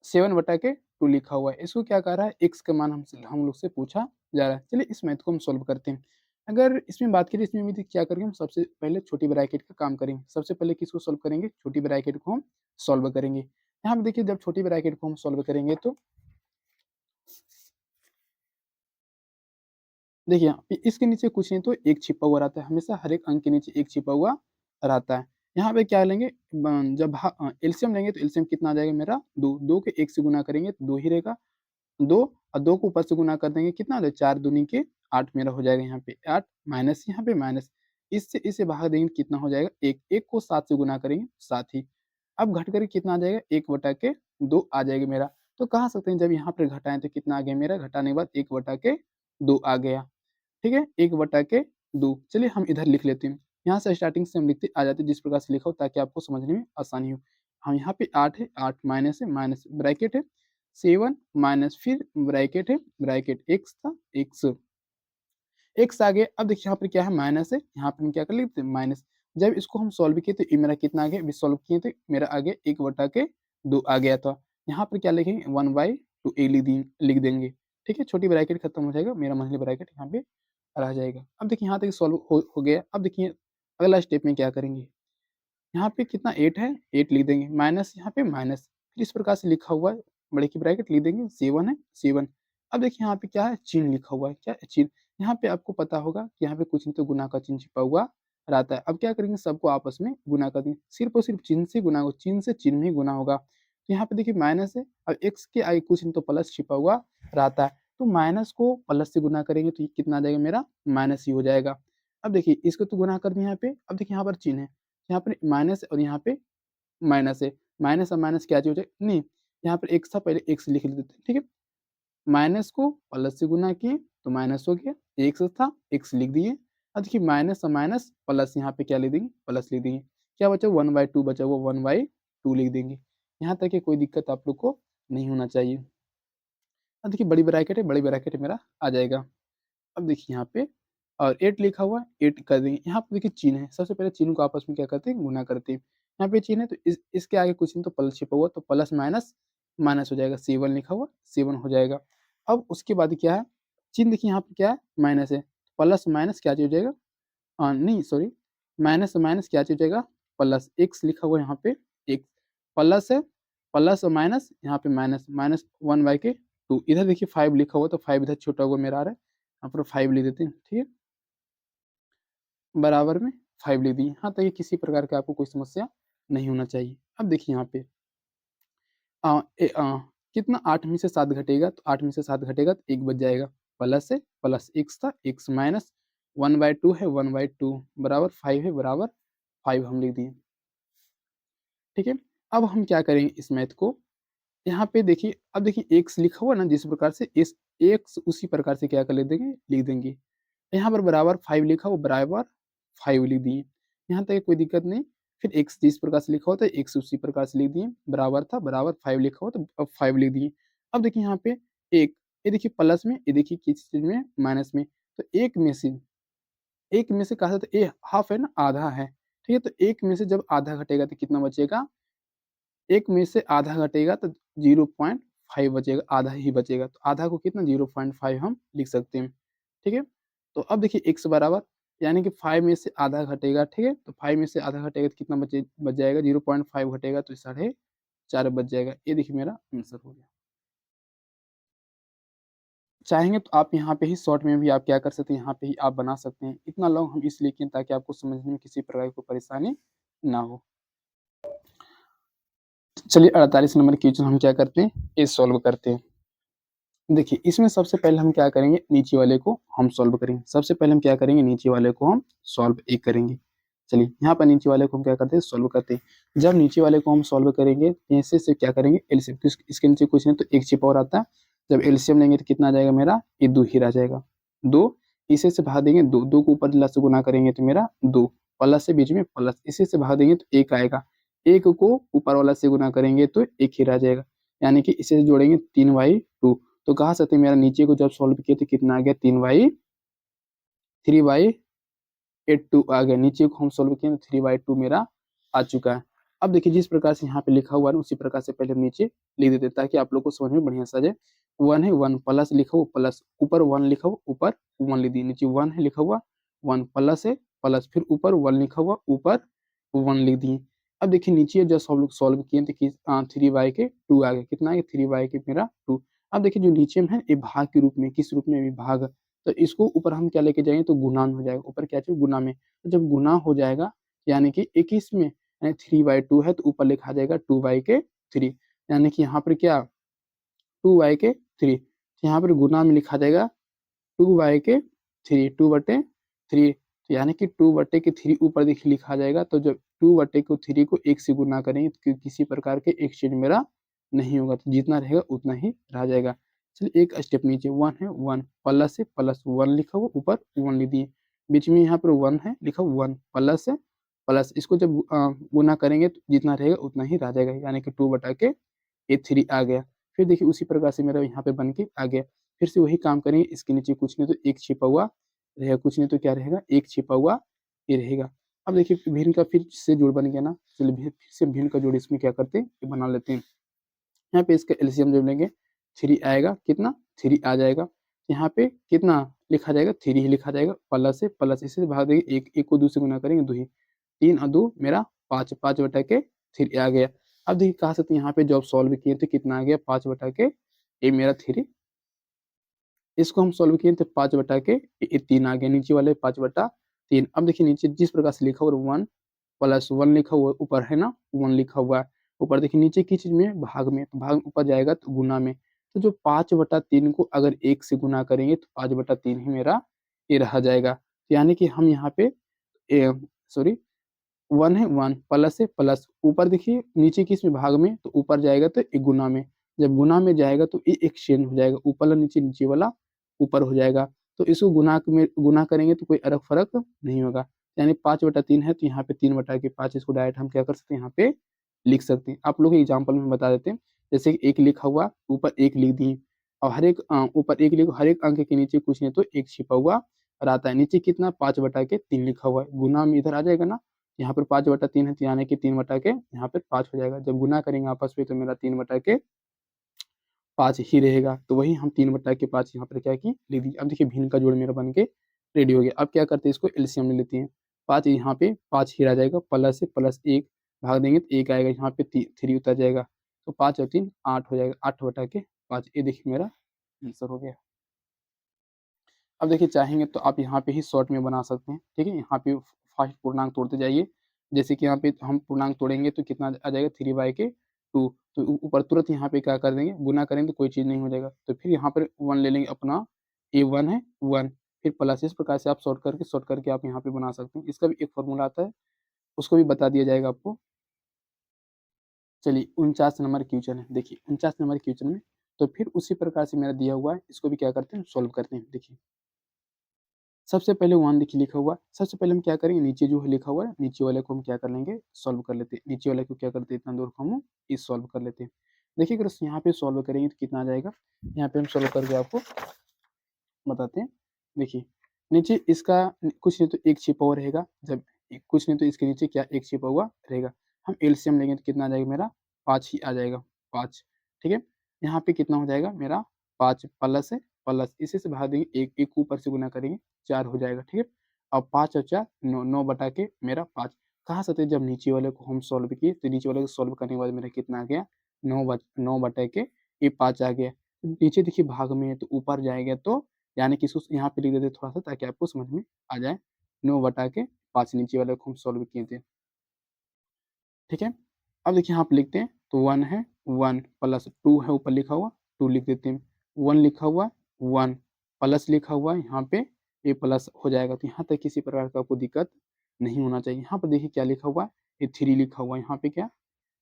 7 बटा के 2 लिखा हुआ है। इसको क्या कर रहा है, x का मान हम लोग से पूछा जा रहा है। चलिए इस मैथ को हम सॉल्व करते हैं। अगर इसमें बात करें, इसमें भी क्या करेंगे, हम सबसे पहले छोटी ब्रैकेट का काम करेंगे। सबसे पहले किसको सॉल्व करेंगे, छोटी ब्रैकेट को हम सॉल्व करेंगे। यहाँ पे देखिए जब छोटी ब्रैकेट को हम सॉल्व करेंगे तो देखिए यहाँ पे इसके नीचे कुछ नहीं तो एक छिपा हुआ रहता है, हमेशा हर एक अंक के नीचे एक छिपा हुआ रहता है। यहाँ पे क्या लेंगे, जब एलसीएम लेंगे तो एलसीएम कितना आ जाएगा मेरा, 2। 2 के 1 से गुना करेंगे तो 2 ही रहेगा। 2 और 2 को ऊपर से गुना कर देंगे, कितना आ जाएगा, 4 दूनी के 8 मेरा हो जाएगा। यहाँ पे 8 माइनस, यहाँ पे माइनस, इससे इसे भाग देंगे कितना हो जाएगा, 1। 1 को 7 से गुना करेंगे 7 ही। अब घट कर कितना आ जाएगा, 1 बटा के 2 आ जाएगा मेरा। तो कह सकते हैं जब यहाँ पर घटाएं तो कितना आ गया मेरा, घटाने के बाद 1 बटा के 2 आ गया। ठीक है, 1 बटा के 2। चलिए हम इधर लिख लेते हैं। यहाँ से स्टार्टिंग से हम लिखते आ जाते हैं जिस प्रकार से लिखा हो, ताकि आपको समझने में आसानी हो। हम यहाँ पे 8 है, 8 माइनस है, माइनस ब्रैकेट है, 7 माइनस फिर ब्रैकेट है, ब्रैकेट x था, x आ गया। अब देखिए यहाँ पर क्या है, माइनस है, यहाँ पर हम क्या कर लेते हैं, माइनस। जब इसको हम सॉल्व किए तो ये मेरा कितना आ गया, अभी सॉल्व किए तो मेरा आ गया 1 बटा के 2 आ गया था। यहाँ पर क्या लिखेंगे, 1/2 a लिख देंगे। ठीक है, छोटी ब्रैकेट खत्म हो जाएगा, मेरा मंथली ब्रैकेट यहाँ पे रह जाएगा। अब देखिए यहाँ तक सॉल्व हो गया। अब देखिए अगला स्टेप में क्या करेंगे, यहाँ पे कितना 8 है, 8 लिख देंगे, माइनस यहाँ पे माइनस, फिर इस प्रकार से लिखा हुआ है, बड़े की ब्रैकेट लिख देंगे, 7 है 7। अब देखिए यहाँ पे क्या है, चिन्ह लिखा हुआ है, क्या है, चिन्ह। यहाँ पे आपको पता होगा कि यहाँ पे कुछ नहीं तो गुना का चिन्ह छिपा हुआ रहता है। अब क्या करेंगे, सबको आपस में गुना कर देंगे, सिर्फ और सिर्फ चिन्ह से गुना होगा, चिन्ह से चिन्ह ही गुना होगा। तो यहाँ पे देखिए माइनस है, अब एक्स के आगे कुछ नहीं तो प्लस छिपा हुआ रहता है, तो माइनस को प्लस से गुना करेंगे तो ये कितना आ जाएगा मेरा, माइनस ही हो जाएगा। अब देखिए इसको तो गुना कर दिया यहाँ पे। अब देखिए यहाँ पर चिन्ह है, यहाँ पर माइनस और यहाँ पे माइनस है, माइनस और माइनस क्या चीज हो जाए, नहीं, यहाँ पर एक्स था, पहले एक्स लिख लेते हैं। ठीक है, माइनस को प्लस से गुना किए तो माइनस हो गया, एक्स था, एक्स लिख दिए। अब देखिए माइनस और माइनस प्लस, यहाँ पे क्या लिख देंगे, प्लस लिख देंगे। क्या बचा, 1/2 बचा, वो 1/2 लिख देंगे। यहाँ तक कि कोई दिक्कत आप लोग को नहीं होना चाहिए। अब देखिए बड़ी ब्रैकेट है, बड़ी ब्रैकेट मेरा आ जाएगा। अब देखिए यहाँ पे और 8 लिखा हुआ है, 8 कर देंगे। यहाँ पे देखिए चिन्ह है, सबसे पहले चिन्ह को आपस में क्या करते हैं, गुना करते हैं। यहाँ पे चिन्ह है तो इसके आगे कुछ नहीं तो प्लस छिपा हुआ, तो प्लस माइनस माइनस हो जाएगा, 7 लिखा हुआ 7 हो जाएगा। अब उसके बाद क्या है, चिन्ह देखिए यहाँ पे क्या है, माइनस है, प्लस माइनस क्या चीज हो जाएगा, नहीं सॉरी, माइनस से माइनस क्या चीज हो जाएगा, प्लस एक्स लिखा हुआ है यहाँ पे, एक्स प्लस है, प्लस और माइनस यहाँ पे माइनस माइनस 1/2। इधर देखिए 5 लिखा हुआ तो 5 इधर छोटा हुआ मेरा आ रहा है, यहाँ पर 5 लिख देते हैं, ठीक है, बराबर में 5 लिख दिए। हाँ, तो ये किसी प्रकार की आपको कोई समस्या नहीं होना चाहिए। अब देखिए यहाँ पे कितना 8 में से 7 घटेगा, तो 8 में से 7 घटेगा तो 1 बच जाएगा, प्लस है, प्लस एक्स था, एक्स माइनस 1/2 है, 1/2 बराबर 5 है, बराबर 5 हम लिख दिए, ठीक है। अब हम क्या करेंगे इस मैथ को, यहाँ पे देखिए, अब देखिए एक्स लिखा हुआ ना, जिस प्रकार से इस एक्स उसी प्रकार से क्या कर ले देंगे, लिख देंगे। यहाँ पर बराबर 5 लिखा हो, बराबर 5 लिख दिए, यहाँ तक कोई दिक्कत नहीं। फिर एक्स जिस प्रकार से लिखा होता है एक्स उसी प्रकार से लिख दिए, बराबर था, बराबर 5 लिखा हो तो अब 5 लिख दिए। अब देखिए यहाँ पे एक, ये देखिए प्लस में, ये देखिए किस चीज में, माइनस में, तो एक में से कहा जाता है, ये हाफ है ना, आधा है, ठीक है, तो एक में से जब आधा घटेगा तो कितना बचेगा, एक में से आधा घटेगा तो 0.5 बचेगा, आधा ही बचेगा, तो आधा को कितना 0.5 हम लिख सकते हैं, ठीक है। तो अब देखिए x बराबर, यानी कि 5 में से आधा घटेगा, ठीक है, तो 5 में से आधा घटेगा तो कितना बच जाएगा, 0.5 घटेगा तो 4.5 बच जाएगा। ये देखिए मेरा आंसर हो गया। चाहेंगे तो आप यहाँ पे ही शॉर्ट में भी आप क्या कर सकते हैं, यहाँ पे ही आप बना सकते हैं। इतना लॉन्ग हम इसलिए किए ताकि आपको समझने में किसी प्रकार की परेशानी ना हो। चलिए 48 नंबर क्वेश्चन हम क्या करते हैं, ये सॉल्व करते हैं। देखिए इसमें सबसे पहले हम क्या करेंगे, नीचे वाले को हम सॉल्व करेंगे। सबसे पहले हम क्या करेंगे, नीचे वाले को हम सॉल्व एक करेंगे। चलिए यहाँ पर नीचे वाले को हम क्या करते हैं, सॉल्व करते हैं। जब नीचे वाले को हम सॉल्व करेंगे, ऐसे से क्या करेंगे, एलसीएम, इसके नीचे कुछ नहीं तो एक छिपा और आता है। जब एलसीएम लेंगे तो कितना आ जाएगा मेरा, ये 2 ही रह जाएगा, 2। इसे से भाग देंगे, 2 2 को ऊपर प्लस से गुना करेंगे तो मेरा 2, प्लस से बीच में प्लस, इसे से भाग देंगे तो 1 आएगा, 1 को ऊपर वाला से गुना करेंगे तो 1 ही रह जाएगा, यानी कि इसे जोड़ेंगे 3/2। तो कहा सकते हैं मेरा नीचे को जब सॉल्व किए तो कितना आ गया, 3/2 आ गया। नीचे को हम सॉल्व किए तो 3/2 मेरा आ चुका है। अब देखिए जिस प्रकार से यहाँ पे लिखा हुआ है उसी प्रकार से पहले हम नीचे लिख देते हैं ताकि आप लोग को समझ में बढ़िया सा जाए। 1 है, 1 प्लस लिखा हुआ, प्लस ऊपर 1 लिखा हुआ, ऊपर 1 लिख दिए, नीचे 1 है लिखा हुआ, 1 प्लस है, प्लस फिर ऊपर 1 लिखा हुआ, ऊपर 1 लिख दिए। अब देखिए नीचे जब सब लोग सॉल्व किए तो 3/2 आ गया, कितना आ गया, 3/2 मेरा 2। अब देखिए जो नीचे में है ये भाग के रूप में, किस रूप में भी भाग, तो इसको ऊपर हम क्या लेके जाएंगे तो गुणा में हो जाएगा, ऊपर क्या चाहिए, गुना में। तो जब गुना हो जाएगा यानी कि 21 में, यानी 3/2 है तो ऊपर लिखा जाएगा 2/3, यानी कि यहाँ पर क्या 2/3, यहाँ पर गुना में लिखा जाएगा 2/3, 2/3, तो यानी कि 2/3 ऊपर देखिए लिखा जाएगा। तो जब 2/3 को 1 से गुना करेंगे तो किसी प्रकार के एक्सचेंज मेरा नहीं होगा, तो जितना रहेगा उतना ही रह जाएगा। चलिए एक स्टेप नीचे 1 है, 1 प्लस है, प्लस 1 लिखा हुआ, ऊपर 1 लिख दिए, बीच में यहाँ पर 1 है लिखा 1 प्लस है, प्लस इसको जब गुना करेंगे तो जितना रहेगा उतना ही रह जाएगा, यानी कि 2/3 आ गया। फिर देखिए उसी प्रकार से मेरा यहाँ पे बन के आ गया। फिर से वही काम करेंगे, इसके नीचे कुछ नहीं तो एक छिपा हुआ रहेगा, कुछ नहीं तो क्या रहेगा, एक छिपा हुआ ये रहेगा। अब देखिए भिन्न का फिर से जोड़ बन गया ना, चलिए फिर से भिन्न का जोड़ इसमें क्या करते हैं, ये बना लेते हैं। यहाँ पे इसका एलसीएम जब लेंगे 3 आएगा, कितना 3 आ जाएगा, यहाँ पे कितना लिखा जाएगा, 3 ही लिखा जाएगा, प्लस से प्लस इसे भाग देंगे, एक एक को 2 से गुना करेंगे 2 ही, 3 और 2 मेरा 5, 5/3 आ गया। अब देखिए कहा सकते हैं यहाँ पे जब सॉल्व किए तो कितना आ गया, 5/, ये मेरा 3, इसको हम सॉल्व किए तो 5/3 आ गया, नीचे वाले 5/3। अब देखिए नीचे जिस प्रकार से लिखा हुआ 1 प्लस 1 लिखा हुआ, ऊपर है ना 1 लिखा हुआ है, ऊपर देखिए नीचे की चीज में, भाग में, तो भाग ऊपर जाएगा तो गुना में, तो जो 5/3 को अगर 1 से गुना करेंगे तो 5/3 ही मेरा ये रह जाएगा। तो यानी कि हम यहाँ पे सॉरी 1 है, 1 प्लस है, प्लस ऊपर देखिए नीचे किस में, भाग में, तो ऊपर जाएगा तो एक गुना में, जब गुना में जाएगा तो ये एक्सचेंज हो जाएगा, ऊपर वाला नीचे, नीचे वाला ऊपर हो जाएगा। तो इसको गुना करेंगे तो कोई अलग फर्क नहीं होगा, यानी 5/3 है तो यहाँ पे 3/5, इसको डायरेक्ट हम क्या कर सकते हैं, यहाँ पे लिख सकते हैं। आप लोग एग्जाम्पल में बता देते हैं, जैसे कि 1 लिखा हुआ, ऊपर 1 लिख दिए, और हर एक ऊपर एक लिखो, हर एक अंक के नीचे कुछ नहीं तो एक छिपा हुआ रहता है। नीचे कितना 5/3 लिखा हुआ है, गुना में इधर आ जाएगा ना, यहाँ पर 5/3 है तो यानी कि 3/के यहाँ पर 5 हो जाएगा। जब गुना करेंगे आपस में तो मेरा 3/5 ही रहेगा, तो वही हम 3/5 यहाँ पर क्या की लिख दिए। अब देखिए भिन्न का जोड़ मेरा बन के रेडी हो गया। अब क्या करते हैं, इसको एलसीएम ले लेते हैं। 5 यहाँ पे 5 ही रह जाएगा, प्लस से प्लस 1 भाग देंगे तो 1 आएगा, यहाँ पे 3 उतर जाएगा, तो 5 और 3 8 हो जाएगा, 8/5। ये देखिए मेरा आंसर हो गया। अब देखिए चाहेंगे तो आप यहाँ पे ही शॉर्ट में बना सकते हैं, ठीक है। यहाँ पे फर्स्ट पूर्णांक तोड़ते जाइए, जैसे कि यहाँ पे हम पूर्णांक तोड़ेंगे तो कितना आ जाएगा 3/2, तो ऊपर तुरंत यहाँ पे क्या कर देंगे, गुना करेंगे तो कोई चीज़ नहीं हो जाएगा, तो फिर यहाँ पर 1 ले लेंगे अपना, ए 1 है 1, फिर प्लस। इस प्रकार से आप शॉर्ट करके आप यहाँ पे बना सकते हैं। इसका भी एक फॉर्मूला आता है, उसको भी बता दिया जाएगा आपको। चलिए 49 नंबर क्वेश्चन है, देखिए 49 नंबर क्वेश्चन में तो फिर उसी प्रकार से मेरा दिया हुआ है, इसको भी क्या करते हैं सॉल्व करते हैं। देखिए सबसे पहले 1 देखिए लिखा हुआ है, सबसे पहले हम क्या करेंगे, नीचे जो है लिखा हुआ है नीचे वाले को हम क्या कर लेंगे सॉल्व कर लेते हैं। नीचे वाले को क्या करते हैं, इतना दूर को हम इस सॉल्व कर लेते हैं। देखिए अगर यहाँ पे सॉल्व करेंगे तो कितना आ जाएगा, यहाँ पे हम सॉल्व करके आपको बताते हैं। देखिए नीचे इसका कुछ नहीं तो एक छिपा हुआ रहेगा, जब कुछ नहीं तो इसके नीचे क्या एक छिपा हुआ रहेगा। हम एलसीएम लेंगे तो कितना आ जाएगा मेरा 5 ही आ जाएगा, 5, ठीक है। यहाँ पे कितना हो जाएगा मेरा 5 प्लस है प्लस, इसी से भाग देंगे, एक एक ऊपर से गुना करेंगे 4 हो जाएगा, ठीक है। अब 5 और 4 9, 9/के मेरा 5 कहाँ से थे, जब नीचे वाले को हम सॉल्व किए तो नीचे वाले को सॉल्व करने के बाद मेरा कितना आ गया 9/के ये 5 आ गया। नीचे देखिए भाग में है तो ऊपर जाएगा, तो यानी कि इसको यहाँ पे लिख देते थोड़ा सा ताकि आपको समझ में आ जाए। 9/5 नीचे वाले को हम सॉल्व किए थे, ठीक है। अब देखिए यहाँ पे लिखते हैं तो 1 है 1 प्लस 2 है ऊपर लिखा हुआ 2 लिख देते हैं, 1 लिखा हुआ 1 प्लस लिखा हुआ है यहाँ पे ये प्लस हो जाएगा, तो यहाँ तक किसी प्रकार का आपको दिक्कत नहीं होना चाहिए। यहाँ पर देखिए क्या लिखा हुआ है, ये 3 लिखा हुआ है, यहाँ पे क्या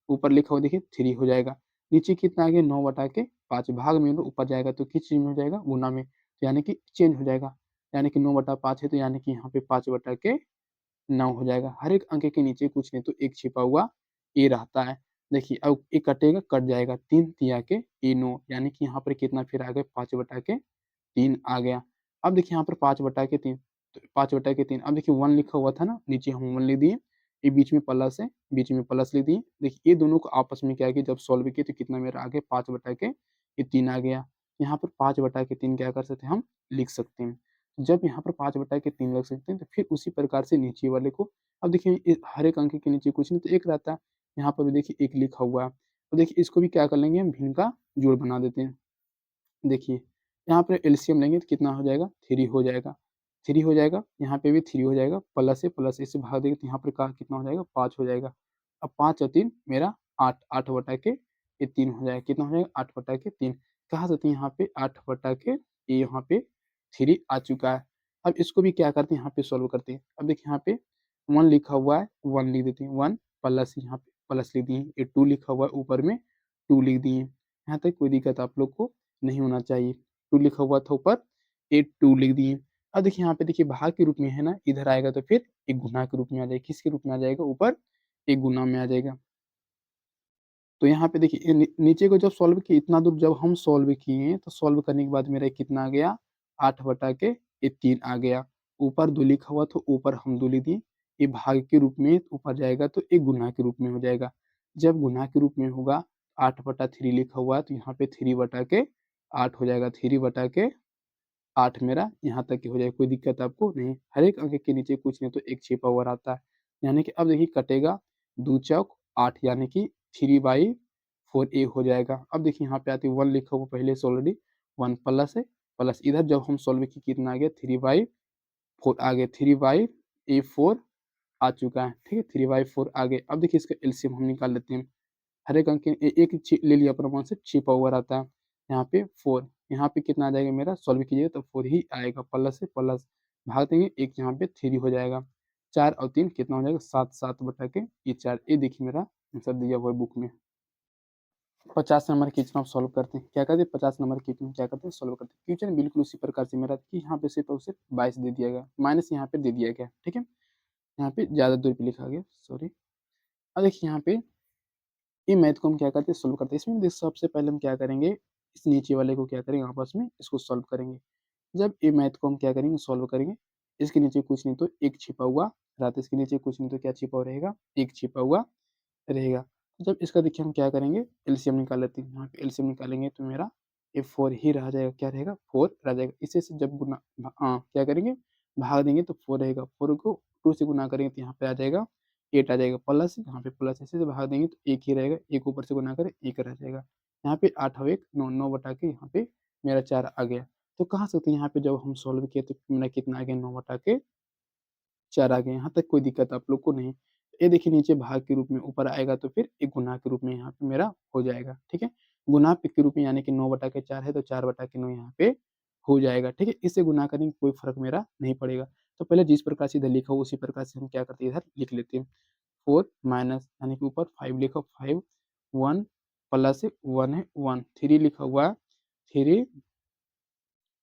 ऊपर लिखा हुआ देखिए 3 हो जाएगा। नीचे कितना आ गया 9/5 भाग में ऊपर जाएगा तो किस चीज़ में हो जाएगा गुना में, तो यानी कि चेंज हो जाएगा। यानी कि 9/5 है तो यानी कि यहाँ पे 5/9 हो जाएगा। हर एक अंक के नीचे कुछ नहीं तो एक छिपा हुआ ए रहता है। देखिए अब ये कटेगा कट जाएगा, 3 तिया के ए 9, यानी कि यहाँ पर कितना फिर आ गया 5/3 आ गया। अब देखिए यहाँ पर 5/3, तो 5/3 अब देखिए 1 लिखा हुआ था ना, नीचे हम 1 लिख दिए, ये बीच में प्लस है, बीच में प्लस लिख दिए। देखिए ये दोनों को आपस में क्या किया, जब सॉल्व किए तो कितना मेरा आ गया 5/3 आ गया। यहाँ पर 5/3 क्या कर सकते हैं हम लिख सकते हैं। जब यहाँ पर 5/3 लिख सकते हैं तो फिर उसी प्रकार से नीचे वाले को, अब देखिए हर एक अंक के नीचे कुछ नहीं तो एक रहता है, यहाँ पर भी देखिए एक लिखा हुआ है, तो देखिए इसको भी क्या कर लेंगे हम भिन्न का जोड़ बना देते हैं। देखिए यहाँ पे एलसीएम लेंगे तो कितना हो जाएगा 3 हो जाएगा, 3 हो जाएगा, यहाँ पे भी 3 हो जाएगा, प्लस है प्लस इससे भाग देंगे तो यहाँ पर का कितना हो जाएगा 5 हो जाएगा। अब 5 और 3 मेरा 8, 8/के ये 3 हो जाएगा, कितना हो जाएगा 8/3। कहाँ से थे यहाँ पे 8/के ये यहाँ पे 3 आ चुका है। अब इसको भी क्या करते हैं यहाँ पे सॉल्व करते हैं। अब देखिए यहाँ पे 1 लिखा हुआ है 1 लिख देते हैं, 1 प्लस यहाँ पे प्लस लिख दिए, ये 2 लिखा हुआ है ऊपर में 2 लिख दिए। यहाँ तक कोई दिक्कत आप लोग को नहीं होना चाहिए। 2 लिखा हुआ था ऊपर, ये 2 लिख दिए। अब देखिए यहाँ पे देखिए भाग के रूप में है ना, इधर आएगा तो फिर एक गुणा के रूप में आ जाएगा। किसके रूप में आ जाएगा, ऊपर एक गुना में आ जाएगा। तो यहाँ पे देखिए ये नीचे को जब सॉल्व किए, इतना दूर जब हम सॉल्व किए तो सॉल्व करने के बाद मेरा कितना आ गया 8/3 आ गया। ऊपर 2 लिखा हुआ तो ऊपर हम 2 लिख दिए। ये भाग के रूप में ऊपर जाएगा तो एक गुना के रूप में हो जाएगा। जब गुना के रूप में होगा 8/3 लिखा हुआ है तो यहाँ पे 3/8 हो जाएगा, 3/8 मेरा यहाँ तक की हो जाएगा, कोई दिक्कत आपको नहीं। हर एक अंक के नीचे कुछ नहीं तो एक छिपा हुआ रहता है। यानी कि अब देखिए कटेगा 2 चौक 8, यानी कि 3/4 ए हो जाएगा। अब देखिए यहाँ पे आती है 1 लिखा हुआ पहले से ऑलरेडी, 1 प्लस है प्लस इधर जब हम सॉल्व किए कितना आ गया 3/4 आ गया, 3/4 आ चुका है, ठीक है 3/4 आ गए। अब देखिए इसका एलसीएम हम निकाल लेते हैं। हर एक अंक के एक ले लिया अपना मान से छिपा हुआ रहता है। यहाँ पे 4, यहाँ पे कितना आ जाएगा मेरा सॉल्व कीजिएगा तो 4 ही आएगा, प्लस से प्लस भाग देंगे एक यहाँ पे 3 हो जाएगा। 4 और 3 कितना हो जाएगा 7, 7/के ये 4। ये देखिए मेरा आंसर दिया हुआ है बुक में। 50 नंबर क्वेश्चन आप सॉल्व करते हैं, क्या करते हैं 50 नंबर क्वेश्चन क्या करते हैं सॉल्व करते हैं। क्वेश्चन बिल्कुल उसी प्रकार से मेरा कि यहाँ पे सिर्फ और सिर्फ 22 दे दिया गया, माइनस यहाँ पे दे दिया गया, ठीक है। यहाँ पे ज़्यादा दूर पे लिखा गया, सॉरी। अब देखिए यहाँ पे ये मैथ को हम क्या करते हैं सॉल्व करते हैं। इसमें देखिए सबसे पहले हम क्या करेंगे, इस नीचे वाले को क्या करेंगे आपस में इसको सॉल्व करेंगे। जब ये मैथ को हम क्या करेंगे सॉल्व करेंगे, इसके नीचे कुछ नहीं तो एक छिपा हुआ रहता है, इसके नीचे कुछ नहीं तो क्या छिपा हुआ रहेगा, एक छिपा हुआ रहेगा। जब इसका देखिए हम क्या करेंगे एलसीएम निकाल लेते हैं, यहाँ पे एलसीएम निकालेंगे तो मेरा ये 4 ही रह जाएगा, क्या रहेगा 4 रह जाएगा। इसे से जब गुना क्या करेंगे भाग देंगे तो 4 रहेगा, 4 को 2 से गुना करेंगे तो यहाँ पे आ जाएगा 8 आ जाएगा, प्लस यहाँ पे प्लस ऐसे से भाग देंगे तो 1 ही रहेगा, 1 ऊपर से गुना करें 1 रह जाएगा। यहाँ पे 8 और 1 9, 9 बटा के यहाँ पे मेरा 4 आ गया। तो कह सकते हैं यहाँ पे जब हम सॉल्व किए तो मेरा कितना आ गया 9 बटा के 4 आ गए। यहाँ तक कोई दिक्कत आप लोग को नहीं। ये देखिए नीचे भाग के रूप में, ऊपर आएगा तो फिर एक गुना के रूप में यहाँ पे मेरा हो जाएगा, ठीक है। गुना के रूप में यानी कि 9 बटा के 4 है तो 4 बटा के 9 यहाँ पे हो जाएगा, ठीक है। इससे गुना करेंगे कोई फ़र्क मेरा नहीं पड़ेगा। तो पहले जिस प्रकार से इधर लिखा हो उसी प्रकार से हम क्या करते हैं इधर लिख लेते हैं। 4 माइनस यानी कि ऊपर 5 लिखा 5 1 प्लस 1 है 1 3 लिखा हुआ है 3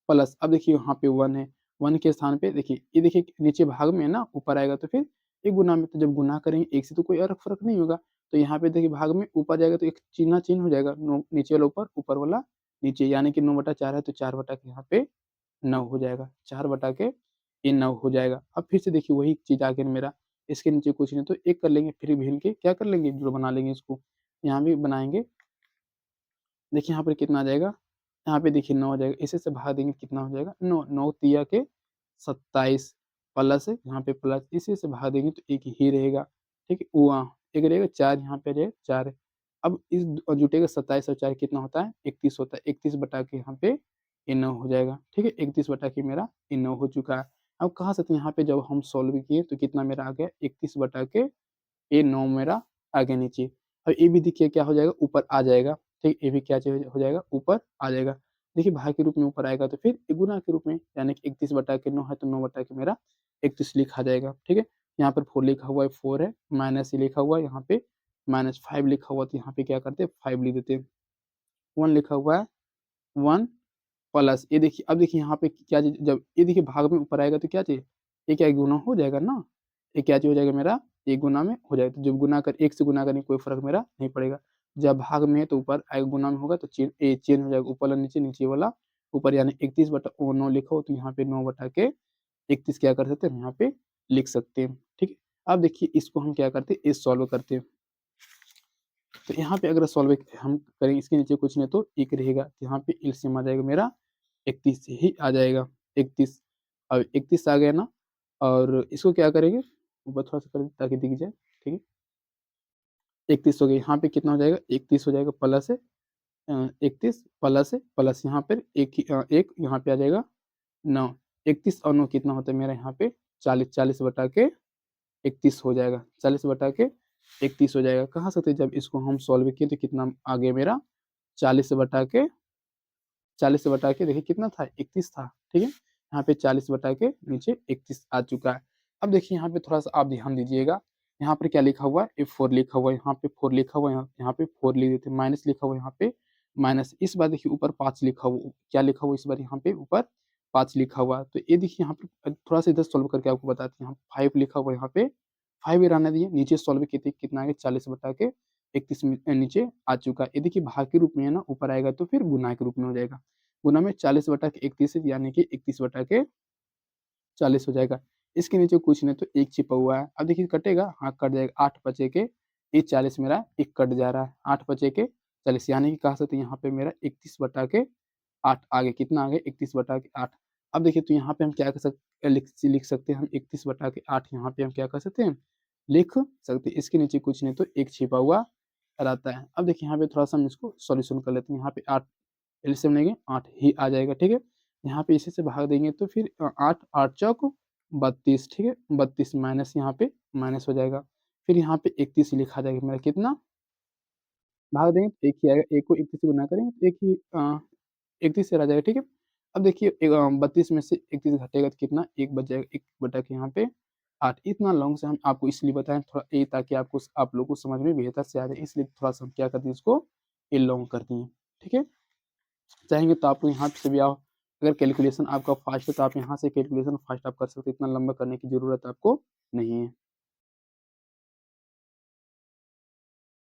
प्लस अब देखिए यहाँ पे 1 है, 1 के स्थान पे देखिए ये देखिए नीचे भाग में है ना, ऊपर आएगा तो फिर ये गुना में, तो जब गुना करेंगे 1 से तो कोई और फ़र्क नहीं होगा। तो यहाँ पे देखिए भाग में ऊपर जाएगा तो एक चिन्ह चिन्ह हो जाएगा, नो नीचे वाला ऊपर वाला नीचे, यानी कि 9 बटा 4 है तो 4 बटा के यहाँ पे 9 हो जाएगा, 4 बटा के ये 9 हो जाएगा। अब फिर से देखिए वही चीज़ आ गया मेरा, इसके नीचे कुछ नहीं तो 1 कर लेंगे, फिर भिन्न के क्या कर लेंगे जो बना लेंगे इसको, यहाँ भी बनाएँगे। देखिए यहाँ पर कितना आ जाएगा, यहाँ पे देखिए 9 आ जाएगा, इसी से भाग देंगे कितना हो जाएगा 9, 9 तिया के 27 प्लस है, यहाँ पे प्लस इसी से भाग देंगे तो 1 ही रहेगा, ठीक है। वहाँ 1 रहेगा 4 यहाँ पे आ जाएगा 4 है। अब इस जुटेगा 27 और 4 कितना होता है 31 होता है, 31 बटा के यहाँ पे ये 9 हो जाएगा, ठीक है। 31 बटा के मेरा ये 9 हो चुका है। अब कहाँ से तो यहाँ पे जब हम सॉल्व किए तो कितना मेरा आ गया 31 बटा के ये 9 मेरा आ गया नीचे। और ये भी देखिए क्या हो जाएगा ऊपर आ जाएगा, ठीक, ये भी क्या चीज़ हो जाएगा ऊपर आ जाएगा। देखिए भाग के रूप में ऊपर आएगा तो फिर ये गुना के रूप में, यानी कि 31 बटा के 9 है तो 9 बटा के मेरा 31 लिखा जाएगा, ठीक है। यहाँ पर 4 लिखा हुआ है 4 है, माइनस ये लिखा हुआ है यहाँ पे माइनस 5 लिखा हुआ तो यहाँ पे क्या करते हैं 5 लिख देते हैं। 1 लिखा हुआ है 1 प्लस ये देखिए, अब देखिए यहाँ पे क्या चीज़, जब ये देखिए भाग में ऊपर आएगा तो क्या चीज़, ये क्या गुना हो जाएगा ना, ये क्या चीज़ हो जाएगा मेरा, ये गुना में हो जाएगा। तो जब गुना कर 1 से गुना करने कोई फ़र्क मेरा नहीं पड़ेगा। जब भाग में है तो ऊपर आएगा, गुना में होगा तो ये चेंज हो जाएगा, ऊपर वाला नीचे, नीचे वाला ऊपर, यानी 31 बटा वो 9 लिखा हो तो यहाँ पे 9 बटा के 31 क्या कर सकते हैं यहाँ पे लिख सकते हैं, ठीक है। अब देखिए इसको हम क्या करते हैं, इस सॉल्व करते हैं। तो यहाँ पे अगर सॉल्व हम करेंगे इसके नीचे कुछ नहीं तो 1 रहेगा, तो यहाँ पे एलसीएम आ जाएगा मेरा 31 ही आ जाएगा, 31। अब 31 आ गया ना, और इसको क्या करेंगे ऊपर थोड़ा-सा कर दें ताकि दिख जाए, ठीक है। 31 हो गया, यहाँ पे कितना हो जाएगा 31 हो जाएगा प्लस है 31 प्लस है प्लस यहाँ पर 1 यहाँ पे आ जाएगा 9, 31 और 9 कितना होता है मेरा यहाँ पे 40, 40 बटा के 31 हो जाएगा, 40 बटा के 31 हो जाएगा। कहाँ से थे जब इसको हम सॉल्व किए तो कितना आ गया मेरा 40 बटा के 40 बटा के देखिए कितना था 31 था, ठीक है। यहाँ पे 40 बटा के नीचे 31 आ चुका है। अब देखिए यहाँ पे थोड़ा-सा आप ध्यान दीजिएगा, यहाँ पर क्या लिखा हुआ है, ये 4 लिखा हुआ है, यहाँ पे 4 लिखा हुआ है, यहाँ पे 4 लिख देते हैं, माइनस लिखा हुआ है यहाँ पे माइनस, इस बार देखिए ऊपर 5 लिखा हुआ, क्या लिखा हुआ है इस बार यहाँ पे ऊपर 5 लिखा हुआ है। तो ये देखिए यहाँ पे थोड़ा-सा इधर सॉल्व करके आपको बताते हैं, यहाँ 5 लिखा हुआ है यहाँ पे 5 ही रहने दिए, नीचे सॉल्व किए थे कितना आ गया 40 बटा के 31 में नीचे आ चुका है। ये देखिए भाग के रूप में है ना, ऊपर आएगा तो फिर गुना के रूप में हो जाएगा। गुना में 40 बटा के 31 यानी कि 31 बटा के 40 हो जाएगा। इसके नीचे कुछ नहीं तो 1 छिपा हुआ है। अब देखिए कटेगा? हाँ, कट जाएगा। 8 बचे के ये 40 मेरा 1 कट जा रहा है। 8 बचे के 40 यानी कि कह सकते हैं यहाँ पे मेरा 31 बटा के 8 आ गया। कितना आ गया? 31 बटा के 8। अब देखिए तो यहाँ पे हम क्या कर लिख सकते हैं हम 31 बटा के 8 यहाँ पे हम क्या कर सकते हैं? लिख सकते हैं। इसके नीचे कुछ नहीं तो 1 छिपा हुआ रहता है। अब देखिए यहाँ पे थोड़ा-सा हम इसको सॉल्यूशन कर लेते हैं। यहाँ पे 8 एलसीएम लेंगे 8 ही आ जाएगा, ठीक है। यहाँ पे इसी से भाग देंगे तो फिर 8 8 चौक 32, ठीक है। 32 माइनस यहाँ पे माइनस हो जाएगा। फिर यहाँ पे 31 लिखा जाएगा मेरा कितना? भाग देंगे तो 1 ही आएगा। 1 को 31 से गुना करेंगे तो 1 ही 31 से रह जाएगा, ठीक है। अब देखिए 32 में से 31 घटेगा तो कितना? 1 बच जाएगा। 1 बटा के यहाँ पे 8। इतना लॉन्ग से हम आपको इसलिए बताएँ थोड़ा ये ताकि आपको आप लोगों को समझ में बेहतर से आ जाए, इसलिए थोड़ा-सा हम क्या करते हैं इसको ये लॉन्ग कर दिए, ठीक है। चाहेंगे तो आप यहाँ से भी आओ, अगर कैलकुलेशन आपका फास्ट है तो आप यहाँ से कैलकुलेशन फास्ट आप कर सकते हैं, इतना लंबा करने की ज़रूरत आपको नहीं है।